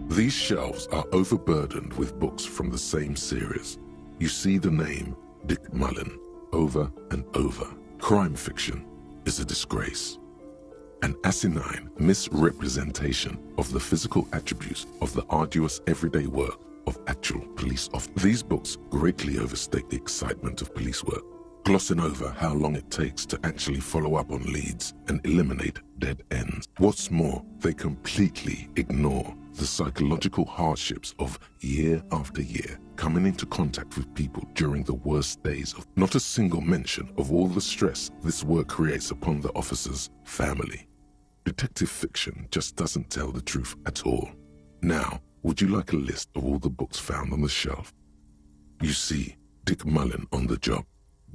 These shelves are overburdened with books from the same series. You see the name Dick Mullen over and over. Crime fiction is a disgrace. An asinine misrepresentation of the physical attributes of the arduous everyday work of actual police officers. These books greatly overstate the excitement of police work, glossing over how long it takes to actually follow up on leads and eliminate dead ends. What's more, they completely ignore the psychological hardships of year after year coming into contact with people during the worst days of not a single mention of all the stress this work creates upon the officer's family. Detective fiction just doesn't tell the truth at all. Now, would you like a list of all the books found on the shelf? You see Dick Mullen on the job.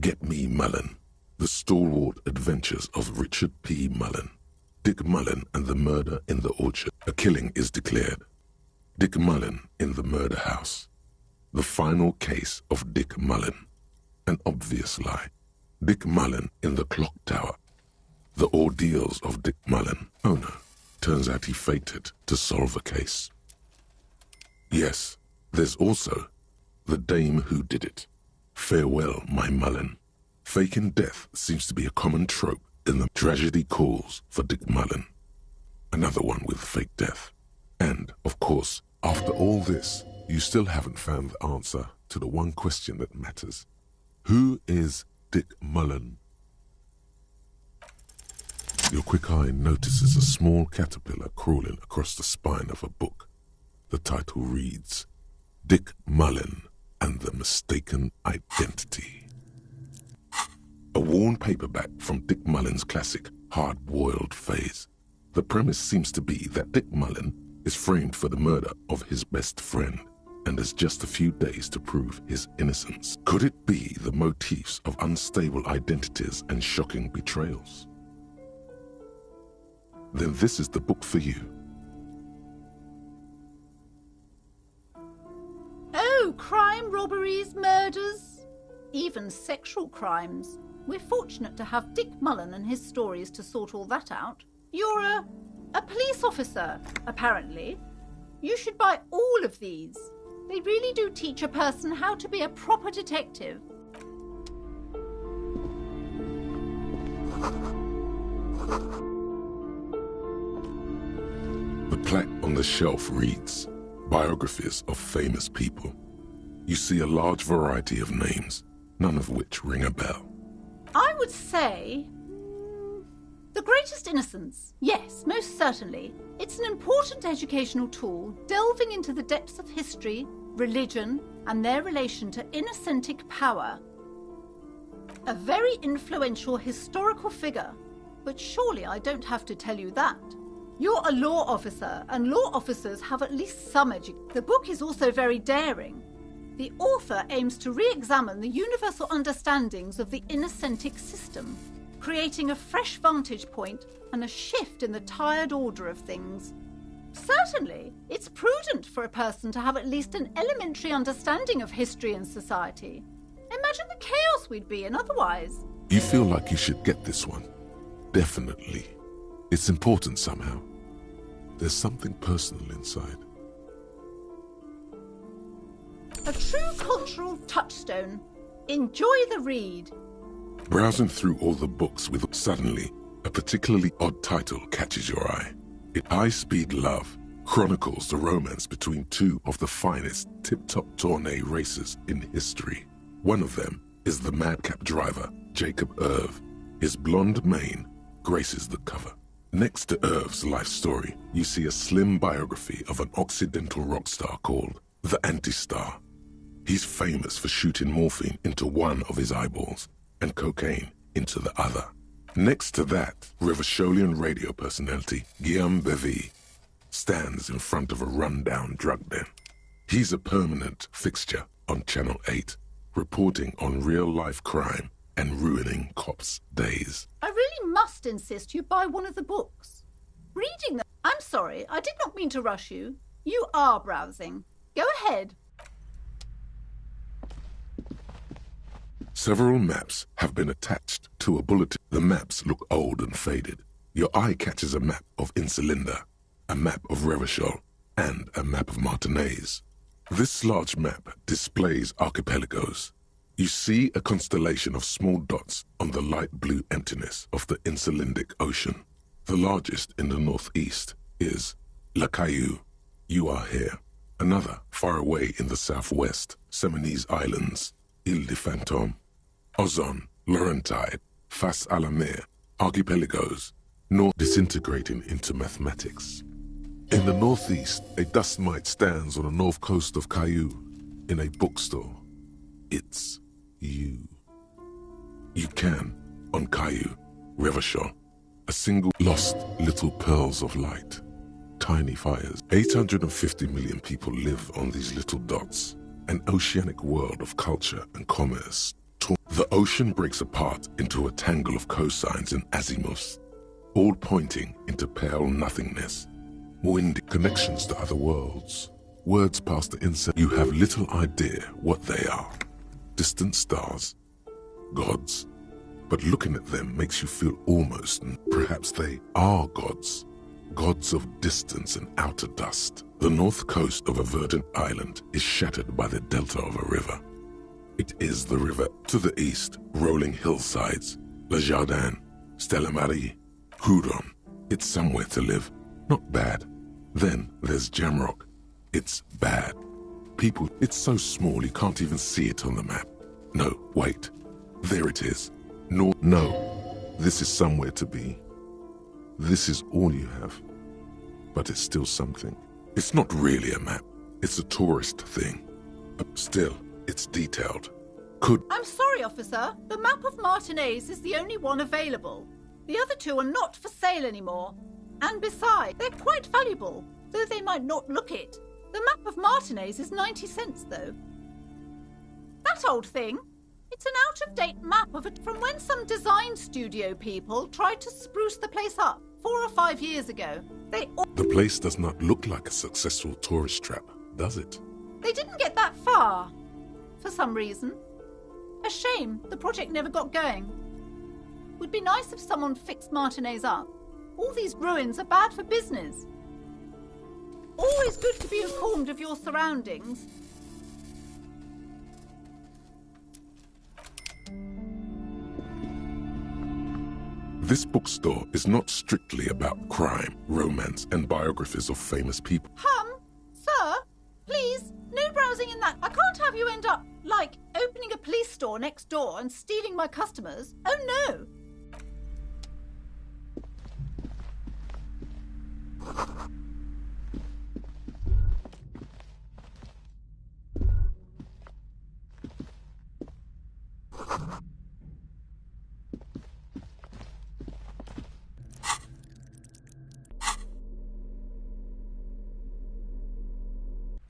Get Me Mullen. The Stalwart Adventures of Richard P. Mullen. Dick Mullen and the Murder in the Orchard. A killing is declared. Dick Mullen in the Murder House. The Final Case of Dick Mullen. An Obvious Lie. Dick Mullen in the Clock Tower. The Ordeals of Dick Mullen. Oh no, turns out he faked it to solve a case. Yes, there's also The Dame Who Did It. Farewell, My Mullen. Faking death seems to be a common trope in the Tragedy Calls for Dick Mullen. Another one with fake death. And, of course, after all this, you still haven't found the answer to the one question that matters. Who is Dick Mullen? Your quick eye notices a small caterpillar crawling across the spine of a book. The title reads, Dick Mullen, and the mistaken identity. A worn paperback from Dick Mullen's classic Hard-Boiled Phase. The premise seems to be that Dick Mullen is framed for the murder of his best friend and has just a few days to prove his innocence. Could it be the motifs of unstable identities and shocking betrayals? Then this is the book for you. Oh, crime, robberies, murders, even sexual crimes. We're fortunate to have Dick Mullen and his stories to sort all that out. You're a police officer, apparently. You should buy all of these. They really do teach a person how to be a proper detective. The plaque on the shelf reads, Biographies of Famous People. You see a large variety of names, none of which ring a bell. I would say... The Greatest Innocence. Yes, most certainly. It's an important educational tool, delving into the depths of history, religion, and their relation to innocentic power. A very influential historical figure. But surely I don't have to tell you that. You're a law officer, and law officers have at least some education. The book is also very daring. The author aims to re-examine the universal understandings of the innocentic system, creating a fresh vantage point and a shift in the tired order of things. Certainly, it's prudent for a person to have at least an elementary understanding of history and society. Imagine the chaos we'd be in otherwise. You feel like you should get this one. Definitely. It's important somehow. There's something personal inside. A true cultural touchstone. Enjoy the read. Browsing through all the books with suddenly, a particularly odd title catches your eye. High Speed Love chronicles the romance between two of the finest tip-top tourney racers in history. One of them is the madcap driver, Jacob Irv. His blonde mane graces the cover. Next to Irv's life story, you see a slim biography of an Occidental rock star called the Anti-Star. He's famous for shooting morphine into one of his eyeballs and cocaine into the other. Next to that, Revacholian radio personality Guillaume Bevy stands in front of a rundown drug den. He's a permanent fixture on Channel 8, reporting on real-life crime and ruining cops' days. I really must insist you buy one of the books. Reading them... I'm sorry, I did not mean to rush you. You are browsing. Go ahead. Several maps have been attached to a bulletin. The maps look old and faded. Your eye catches a map of Insulinda, a map of Revachol, and a map of Martinaise. This large map displays archipelagos. You see a constellation of small dots on the light blue emptiness of the Insulindic Ocean. The largest in the northeast is La Caillou. You are here. Another, far away in the southwest, Seminese Islands, Ile de Fantôme, Ozon, Laurentide, Fas à la Mer, archipelagos, north disintegrating into mathematics. In the northeast, a dust mite stands on the north coast of Caillou in a bookstore. It's you. You can, on Caillou, Revachol, a single lost little pearls of light, tiny fires. 850 million people live on these little dots, an oceanic world of culture and commerce. The ocean breaks apart into a tangle of cosines and azimuths, all pointing into pale nothingness. Windy connections to other worlds. Words past the inset. You have little idea what they are. Distant stars. Gods. But looking at them makes you feel almost, and perhaps they are gods. Gods of distance and outer dust. The north coast of a verdant island is shattered by the delta of a river. It is the river. To the east, rolling hillsides. Le Jardin, Stella Marie, Huron. It's somewhere to live. Not bad. Then there's Jamrock. It's bad. People, it's so small you can't even see it on the map. No, wait. There it is. No, this is somewhere to be. This is all you have. But it's still something. It's not really a map. It's a tourist thing. Still, It's detailed. I'm sorry, officer. The map of Martinez is the only one available. The other two are not for sale anymore. And besides, they're quite valuable, though they might not look it. The map of Martinez is 90 cents, though. That old thing? It's an out-of-date map of it from when some design studio people tried to spruce the place up 4 or 5 years ago. The place does not look like a successful tourist trap, does it? They didn't get that far, for some reason. A shame the project never got going. Would be nice if someone fixed Martinez up. All these ruins are bad for business. Always good to be informed of your surroundings. This bookstore is not strictly about crime, romance, and biographies of famous people. Sir, please, no browsing in that. I can't have you end up, like, opening a police store next door and stealing my customers. Oh, no.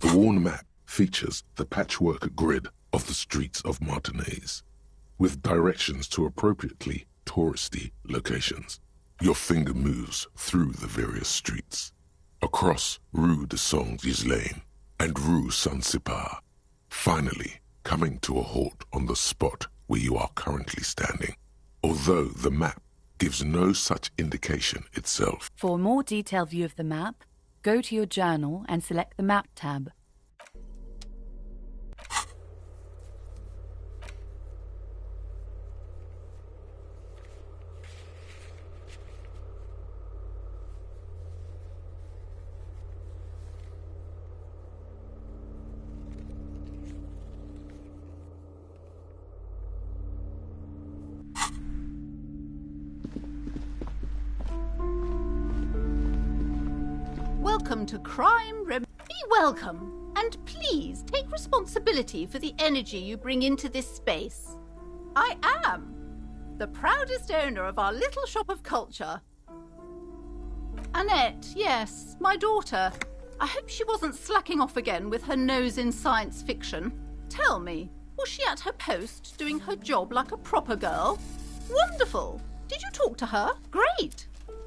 The worn map features the patchwork grid of the streets of Martinez, with directions to appropriately touristy locations. Your finger moves through the various streets, across Rue de Saint-Ghislain and Rue Saint-Cypar, finally coming to a halt on the spot where you are currently standing, although the map gives no such indication itself. For a more detailed view of the map, go to your journal and select the Map tab. Welcome to Crime Be welcome, and please take responsibility for the energy you bring into this space. I am the proudest owner of our little shop of culture. Annette, yes, my daughter. I hope she wasn't slacking off again with her nose in science fiction. Tell me, was she at her post doing her job like a proper girl? Wonderful! Did you talk to her? Great!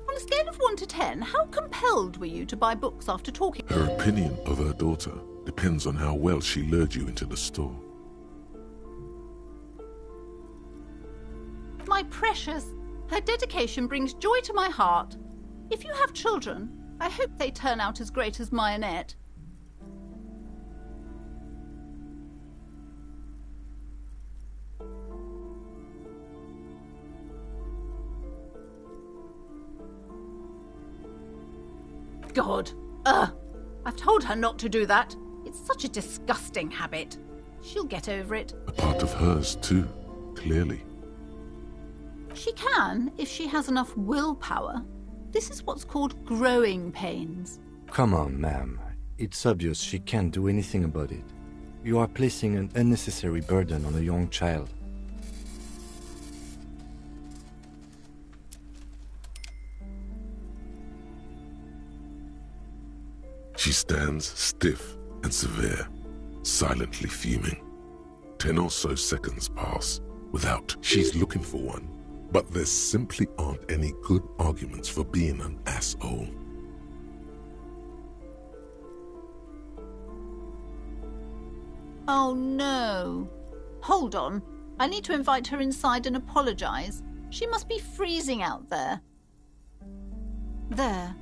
On a scale of 1 to 10, how compelled were you to buy books after talking? Her opinion of her daughter depends on how well she lured you into the store. My precious, her dedication brings joy to my heart. If you have children, I hope they turn out as great as my Annette. God. I've told her not to do that. It's such a disgusting habit. She'll get over it. A part of hers, too, clearly. She can, if she has enough willpower. This is what's called growing pains. Come on, ma'am. It's obvious she can't do anything about it. You are placing an unnecessary burden on a young child. She stands stiff and severe, silently fuming. 10 or so seconds pass without she's looking for one, but there simply aren't any good arguments for being an asshole. Oh no. Hold on. I need to invite her inside and apologize. She must be freezing out there. There.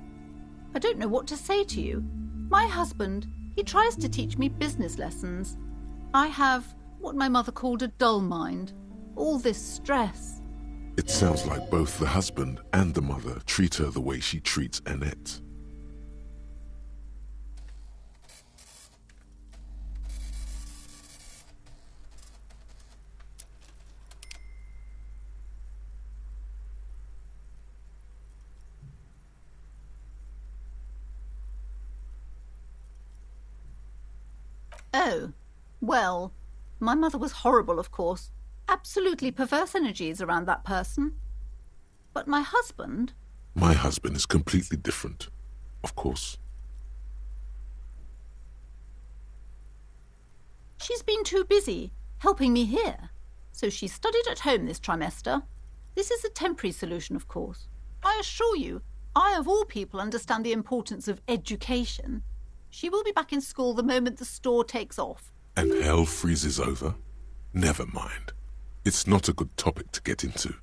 I don't know what to say to you. My husband, he tries to teach me business lessons. I have what my mother called a dull mind. All this stress. It sounds like both the husband and the mother treat her the way she treats Annette. Oh, well, My mother was horrible, of course. Absolutely perverse energies around that person. But my husband... My husband is completely different, of course. She's been too busy helping me here, so she studied at home this trimester. This is a temporary solution, of course. I assure you, I of all people understand the importance of education. She will be back in school the moment the store takes off. And hell freezes over? Never mind. It's not a good topic to get into.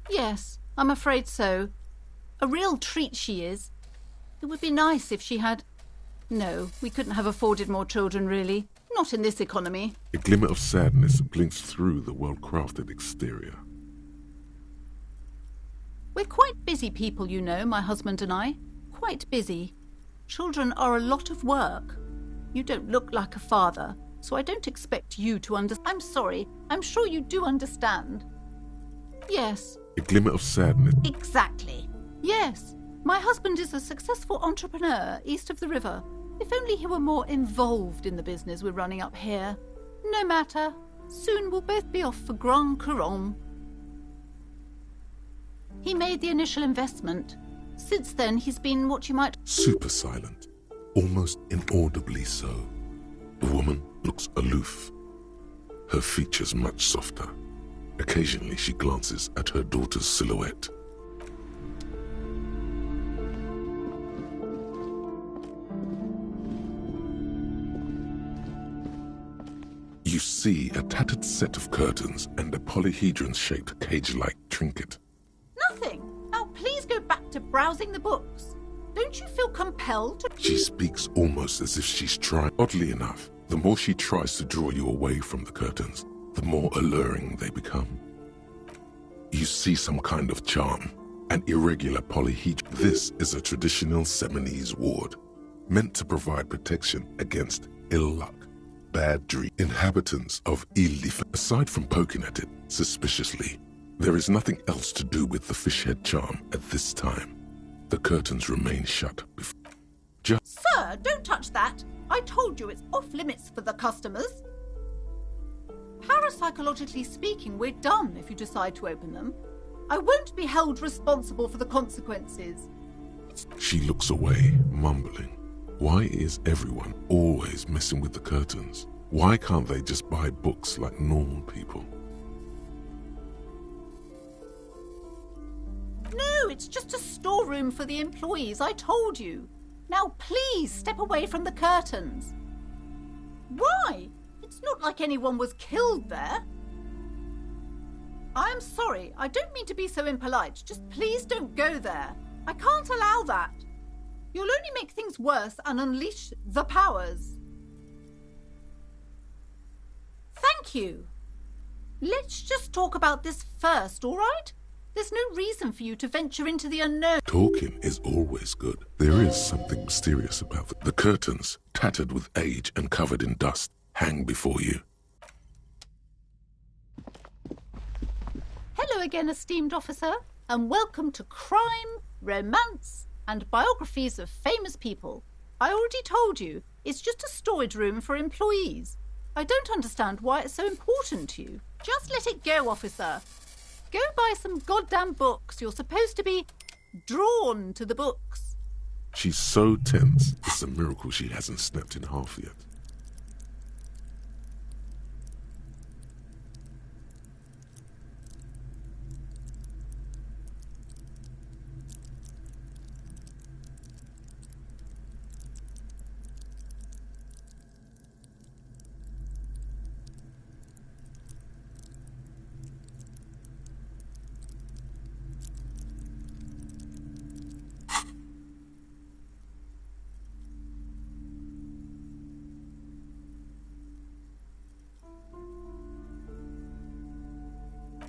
Yes, I'm afraid so. A real treat she is. It would be nice if she had... No, we couldn't have afforded more children, really. Not in this economy. A glimmer of sadness blinks through the well-crafted exterior. We're quite busy people, you know, my husband and I. Quite busy. Children are a lot of work. You don't look like a father, so I don't expect you to understand. I'm sorry, I'm sure you do understand. Yes. A glimmer of sadness. Exactly. Yes. My husband is a successful entrepreneur east of the river. If only he were more involved in the business we're running up here. No matter. Soon we'll both be off for Grand Couronne. He made the initial investment. Since then, he's been what you might... Super silent. Almost inaudibly so. The woman looks aloof. Her features much softer. Occasionally she glances at her daughter's silhouette. You see a tattered set of curtains and a polyhedron-shaped cage-like trinket. Nothing. Now please go back to browsing the books. Don't you feel compelled to... She speaks almost as if she's trying. Oddly enough, the more she tries to draw you away from the curtains, the more alluring they become. You see some kind of charm, an irregular polyhedron. This is a traditional Seminese ward, meant to provide protection against ill luck, bad dreams. Inhabitants of Ile-de-France. Aside from poking at it suspiciously, there is nothing else to do with the fishhead charm at this time. The curtains remain shut before... Sir, don't touch that. I told you it's off limits for the customers. Parapsychologically speaking, we're done if you decide to open them. I won't be held responsible for the consequences. She looks away, mumbling. Why is everyone always messing with the curtains? Why can't they just buy books like normal people? No, it's just a storeroom for the employees, I told you. Now please step away from the curtains. Why? It's not like anyone was killed there. I'm sorry, I don't mean to be so impolite. Just please don't go there. I can't allow that. You'll only make things worse and unleash the powers. Thank you. Let's just talk about this first, all right? There's no reason for you to venture into the unknown. Talking is always good. There is something mysterious about it. The curtains, tattered with age and covered in dust, hang before you. Hello again, esteemed officer, and welcome to Crime, Romance, and Biographies of Famous People. I already told you, it's just a storage room for employees. I don't understand why it's so important to you. Just let it go, officer. Go buy some goddamn books. You're supposed to be drawn to the books. She's so tense, it's a miracle she hasn't snapped in half yet.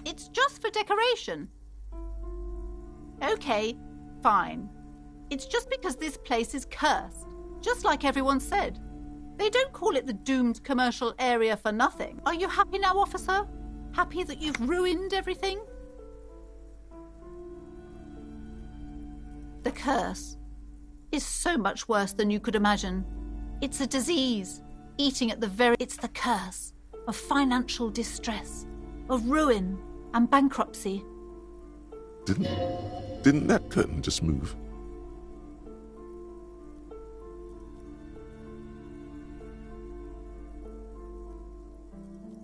It's just for decoration. Okay, fine. It's just because this place is cursed, just like everyone said. They don't call it the doomed commercial area for nothing. Are you happy now, officer? Happy that you've ruined everything? The curse is so much worse than you could imagine. It's a disease. eating at the very... It's the curse of financial distress, of ruin and bankruptcy. Didn't that curtain just move?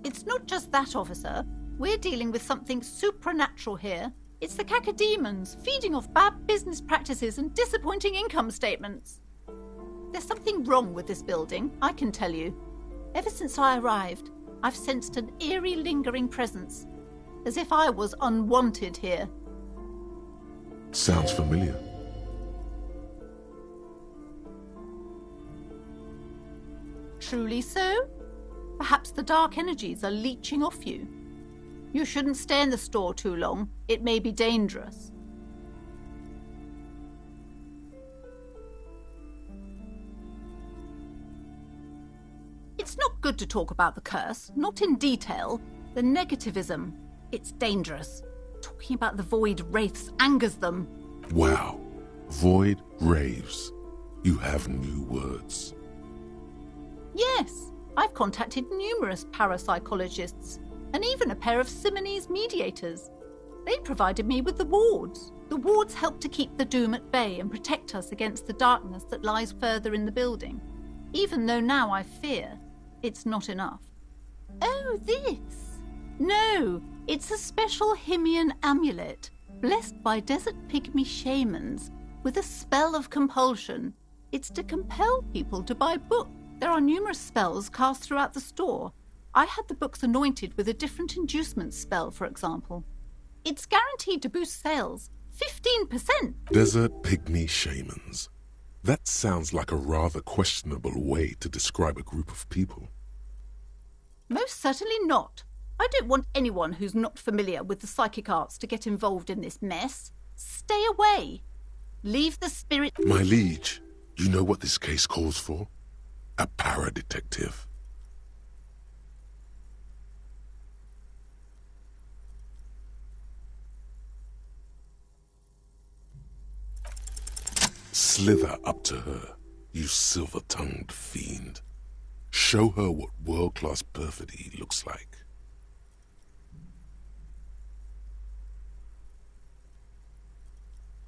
It's not just that, officer. We're dealing with something supernatural here. It's the cacodemons feeding off bad business practices and disappointing income statements. There's something wrong with this building, I can tell you. Ever since I arrived, I've sensed an eerie, lingering presence, as if I was unwanted here. Sounds familiar. Truly so? Perhaps the dark energies are leeching off you. You shouldn't stay in the store too long. It may be dangerous. It's not good to talk about the curse, not in detail. The negativism, it's dangerous. Talking about the void wraiths angers them. Wow. Void raves. You have new words. Yes, I've contacted numerous parapsychologists and even a pair of Simonese mediators. They provided me with the wards. The wards help to keep the doom at bay and protect us against the darkness that lies further in the building. Even though now I fear, it's not enough. Oh, this? No, it's a special Himian amulet, blessed by desert pygmy shamans, with a spell of compulsion. It's to compel people to buy books. There are numerous spells cast throughout the store. I had the books anointed with a different inducement spell, for example. It's guaranteed to boost sales 15%. Desert pygmy shamans. That sounds like a rather questionable way to describe a group of people. Most certainly not. I don't want anyone who's not familiar with the psychic arts to get involved in this mess. Stay away. Leave the spirit... My liege, you know what this case calls for? A para-detective. Slither up to her, you silver-tongued fiend. Show her what world-class perfidy looks like.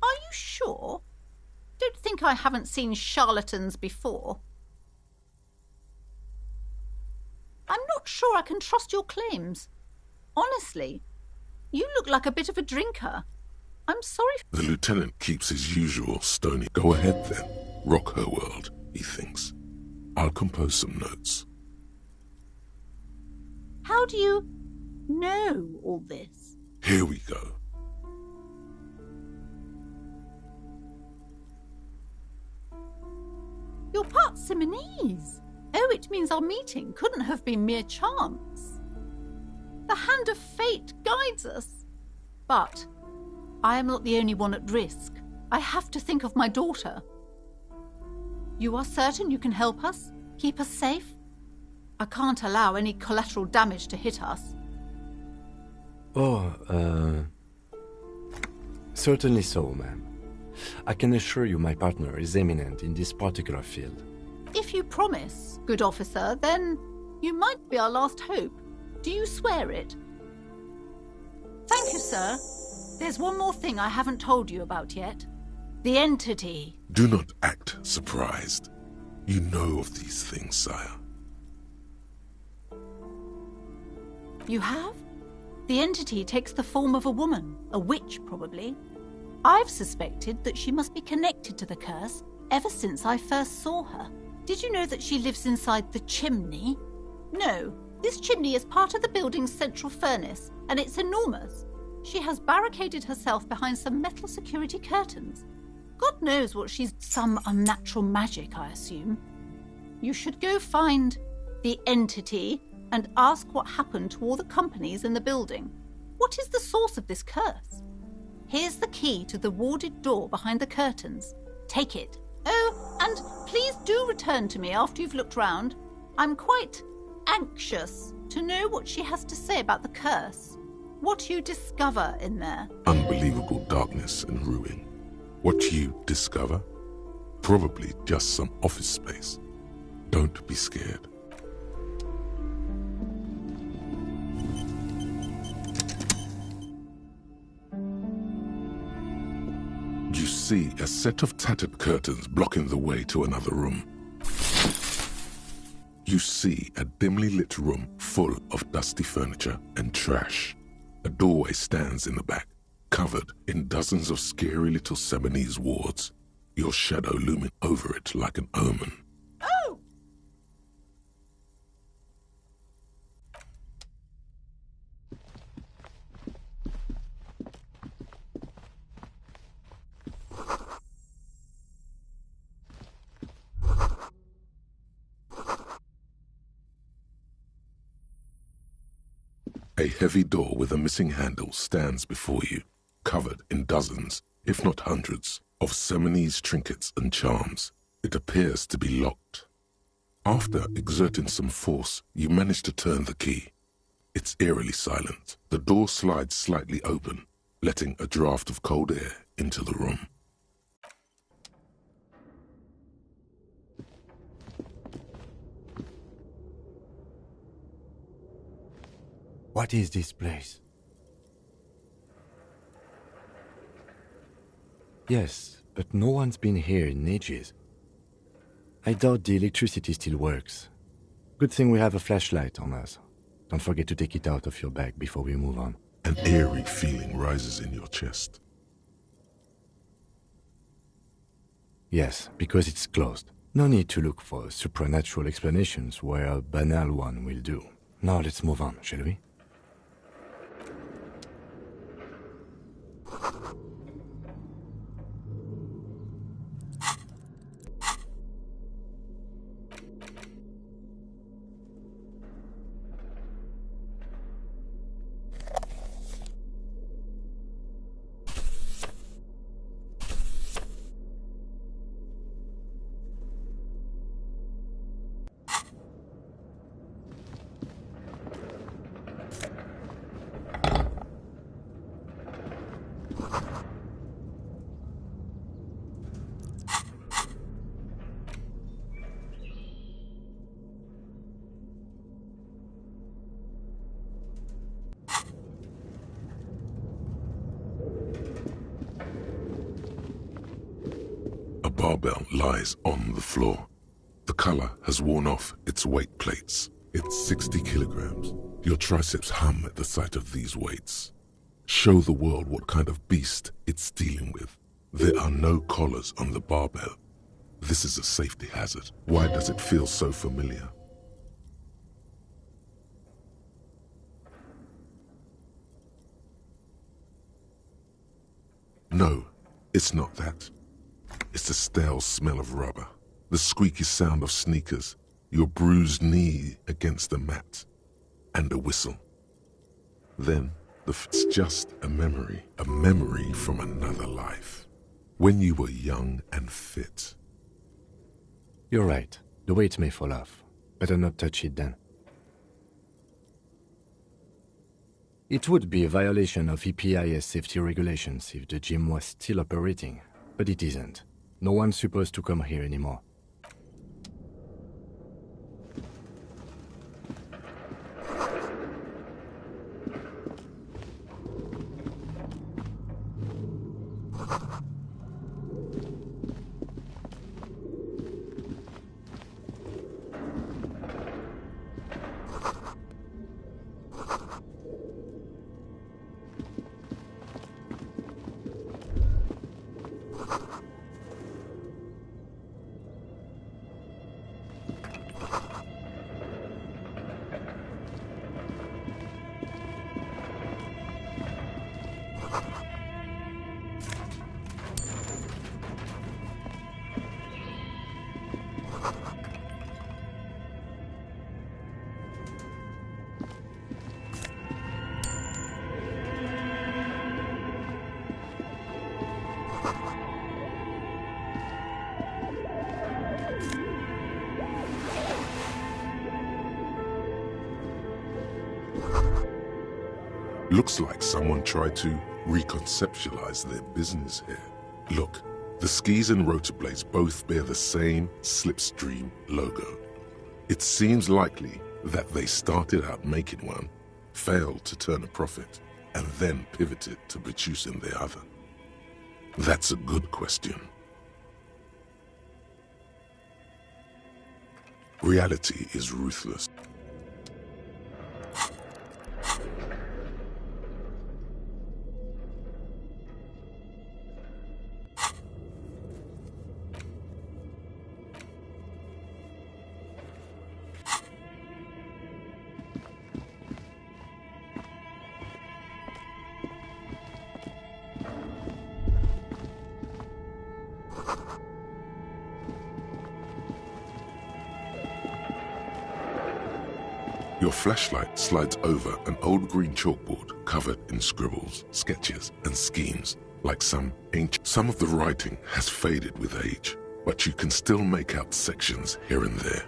Are you sure? Don't think I haven't seen charlatans before. I'm not sure I can trust your claims. Honestly, you look like a bit of a drinker. I'm sorry. The lieutenant keeps his usual stony. Go ahead then. Rock her world, he thinks. I'll compose some notes. How do you know all this? Here we go. You're part Simonese. Oh, it means our meeting couldn't have been mere chance. The hand of fate guides us. But I am not the only one at risk. I have to think of my daughter. You are certain you can help us? Keep us safe? I can't allow any collateral damage to hit us. Certainly so, ma'am. I can assure you my partner is eminent in this particular field. If you promise, good officer, then you might be our last hope. Do you swear it? Thank you, sir. There's one more thing I haven't told you about yet. The entity. Do not act surprised. You know of these things, sire. You have? The entity takes the form of a woman, a witch probably. I've suspected that she must be connected to the curse ever since I first saw her. Did you know that she lives inside the chimney? No, this chimney is part of the building's central furnace, and it's enormous. She has barricaded herself behind some metal security curtains. God knows what she's... Some unnatural magic, I assume. You should go find the entity and ask what happened to all the companies in the building. What is the source of this curse? Here's the key to the warded door behind the curtains. Take it. Oh, and please do return to me after you've looked round. I'm quite anxious to know what she has to say about the curse. What you discover in there. Unbelievable darkness and ruin. What you discover? Probably just some office space. Don't be scared. You see a set of tattered curtains blocking the way to another room. You see a dimly lit room full of dusty furniture and trash. A doorway stands in the back, covered in dozens of scary little Seminese wards, your shadow looming over it like an omen. Oh! A heavy door with a missing handle stands before you, covered in dozens, if not hundreds, of Seminese trinkets and charms. It appears to be locked. After exerting some force, you manage to turn the key. It's eerily silent. The door slides slightly open, letting a draft of cold air into the room. What is this place? Yes, but no one's been here in ages. I doubt the electricity still works. Good thing we have a flashlight on us. Don't forget to take it out of your bag before we move on. An eerie feeling rises in your chest. Yes, because it's closed. No need to look for supernatural explanations where a banal one will do. Now let's move on, shall we? A barbell lies on the floor. The color has worn off its weight plates. It's 60 kilograms. Your triceps hum at the sight of these weights. Show the world what kind of beast it's dealing with. There are no collars on the barbell. This is a safety hazard. Why does it feel so familiar? No, it's not that. It's the stale smell of rubber, the squeaky sound of sneakers, your bruised knee against the mat, and a whistle. Then, it's just a memory from another life, when you were young and fit. You're right. The weight may fall off. Better not touch it then. It would be a violation of EPIS safety regulations if the gym was still operating, but it isn't. No one's supposed to come here anymore. Looks like someone tried to reconceptualize their business here. Look, the skis and rotor blades both bear the same Slipstream logo. It seems likely that they started out making one, failed to turn a profit, and then pivoted to producing the other. That's a good question. Reality is ruthless. Your flashlight slides over an old green chalkboard covered in scribbles, sketches, and schemes, like some ancient. Some of the writing has faded with age, but you can still make out sections here and there.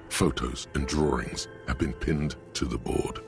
Photos and drawings have been pinned to the board.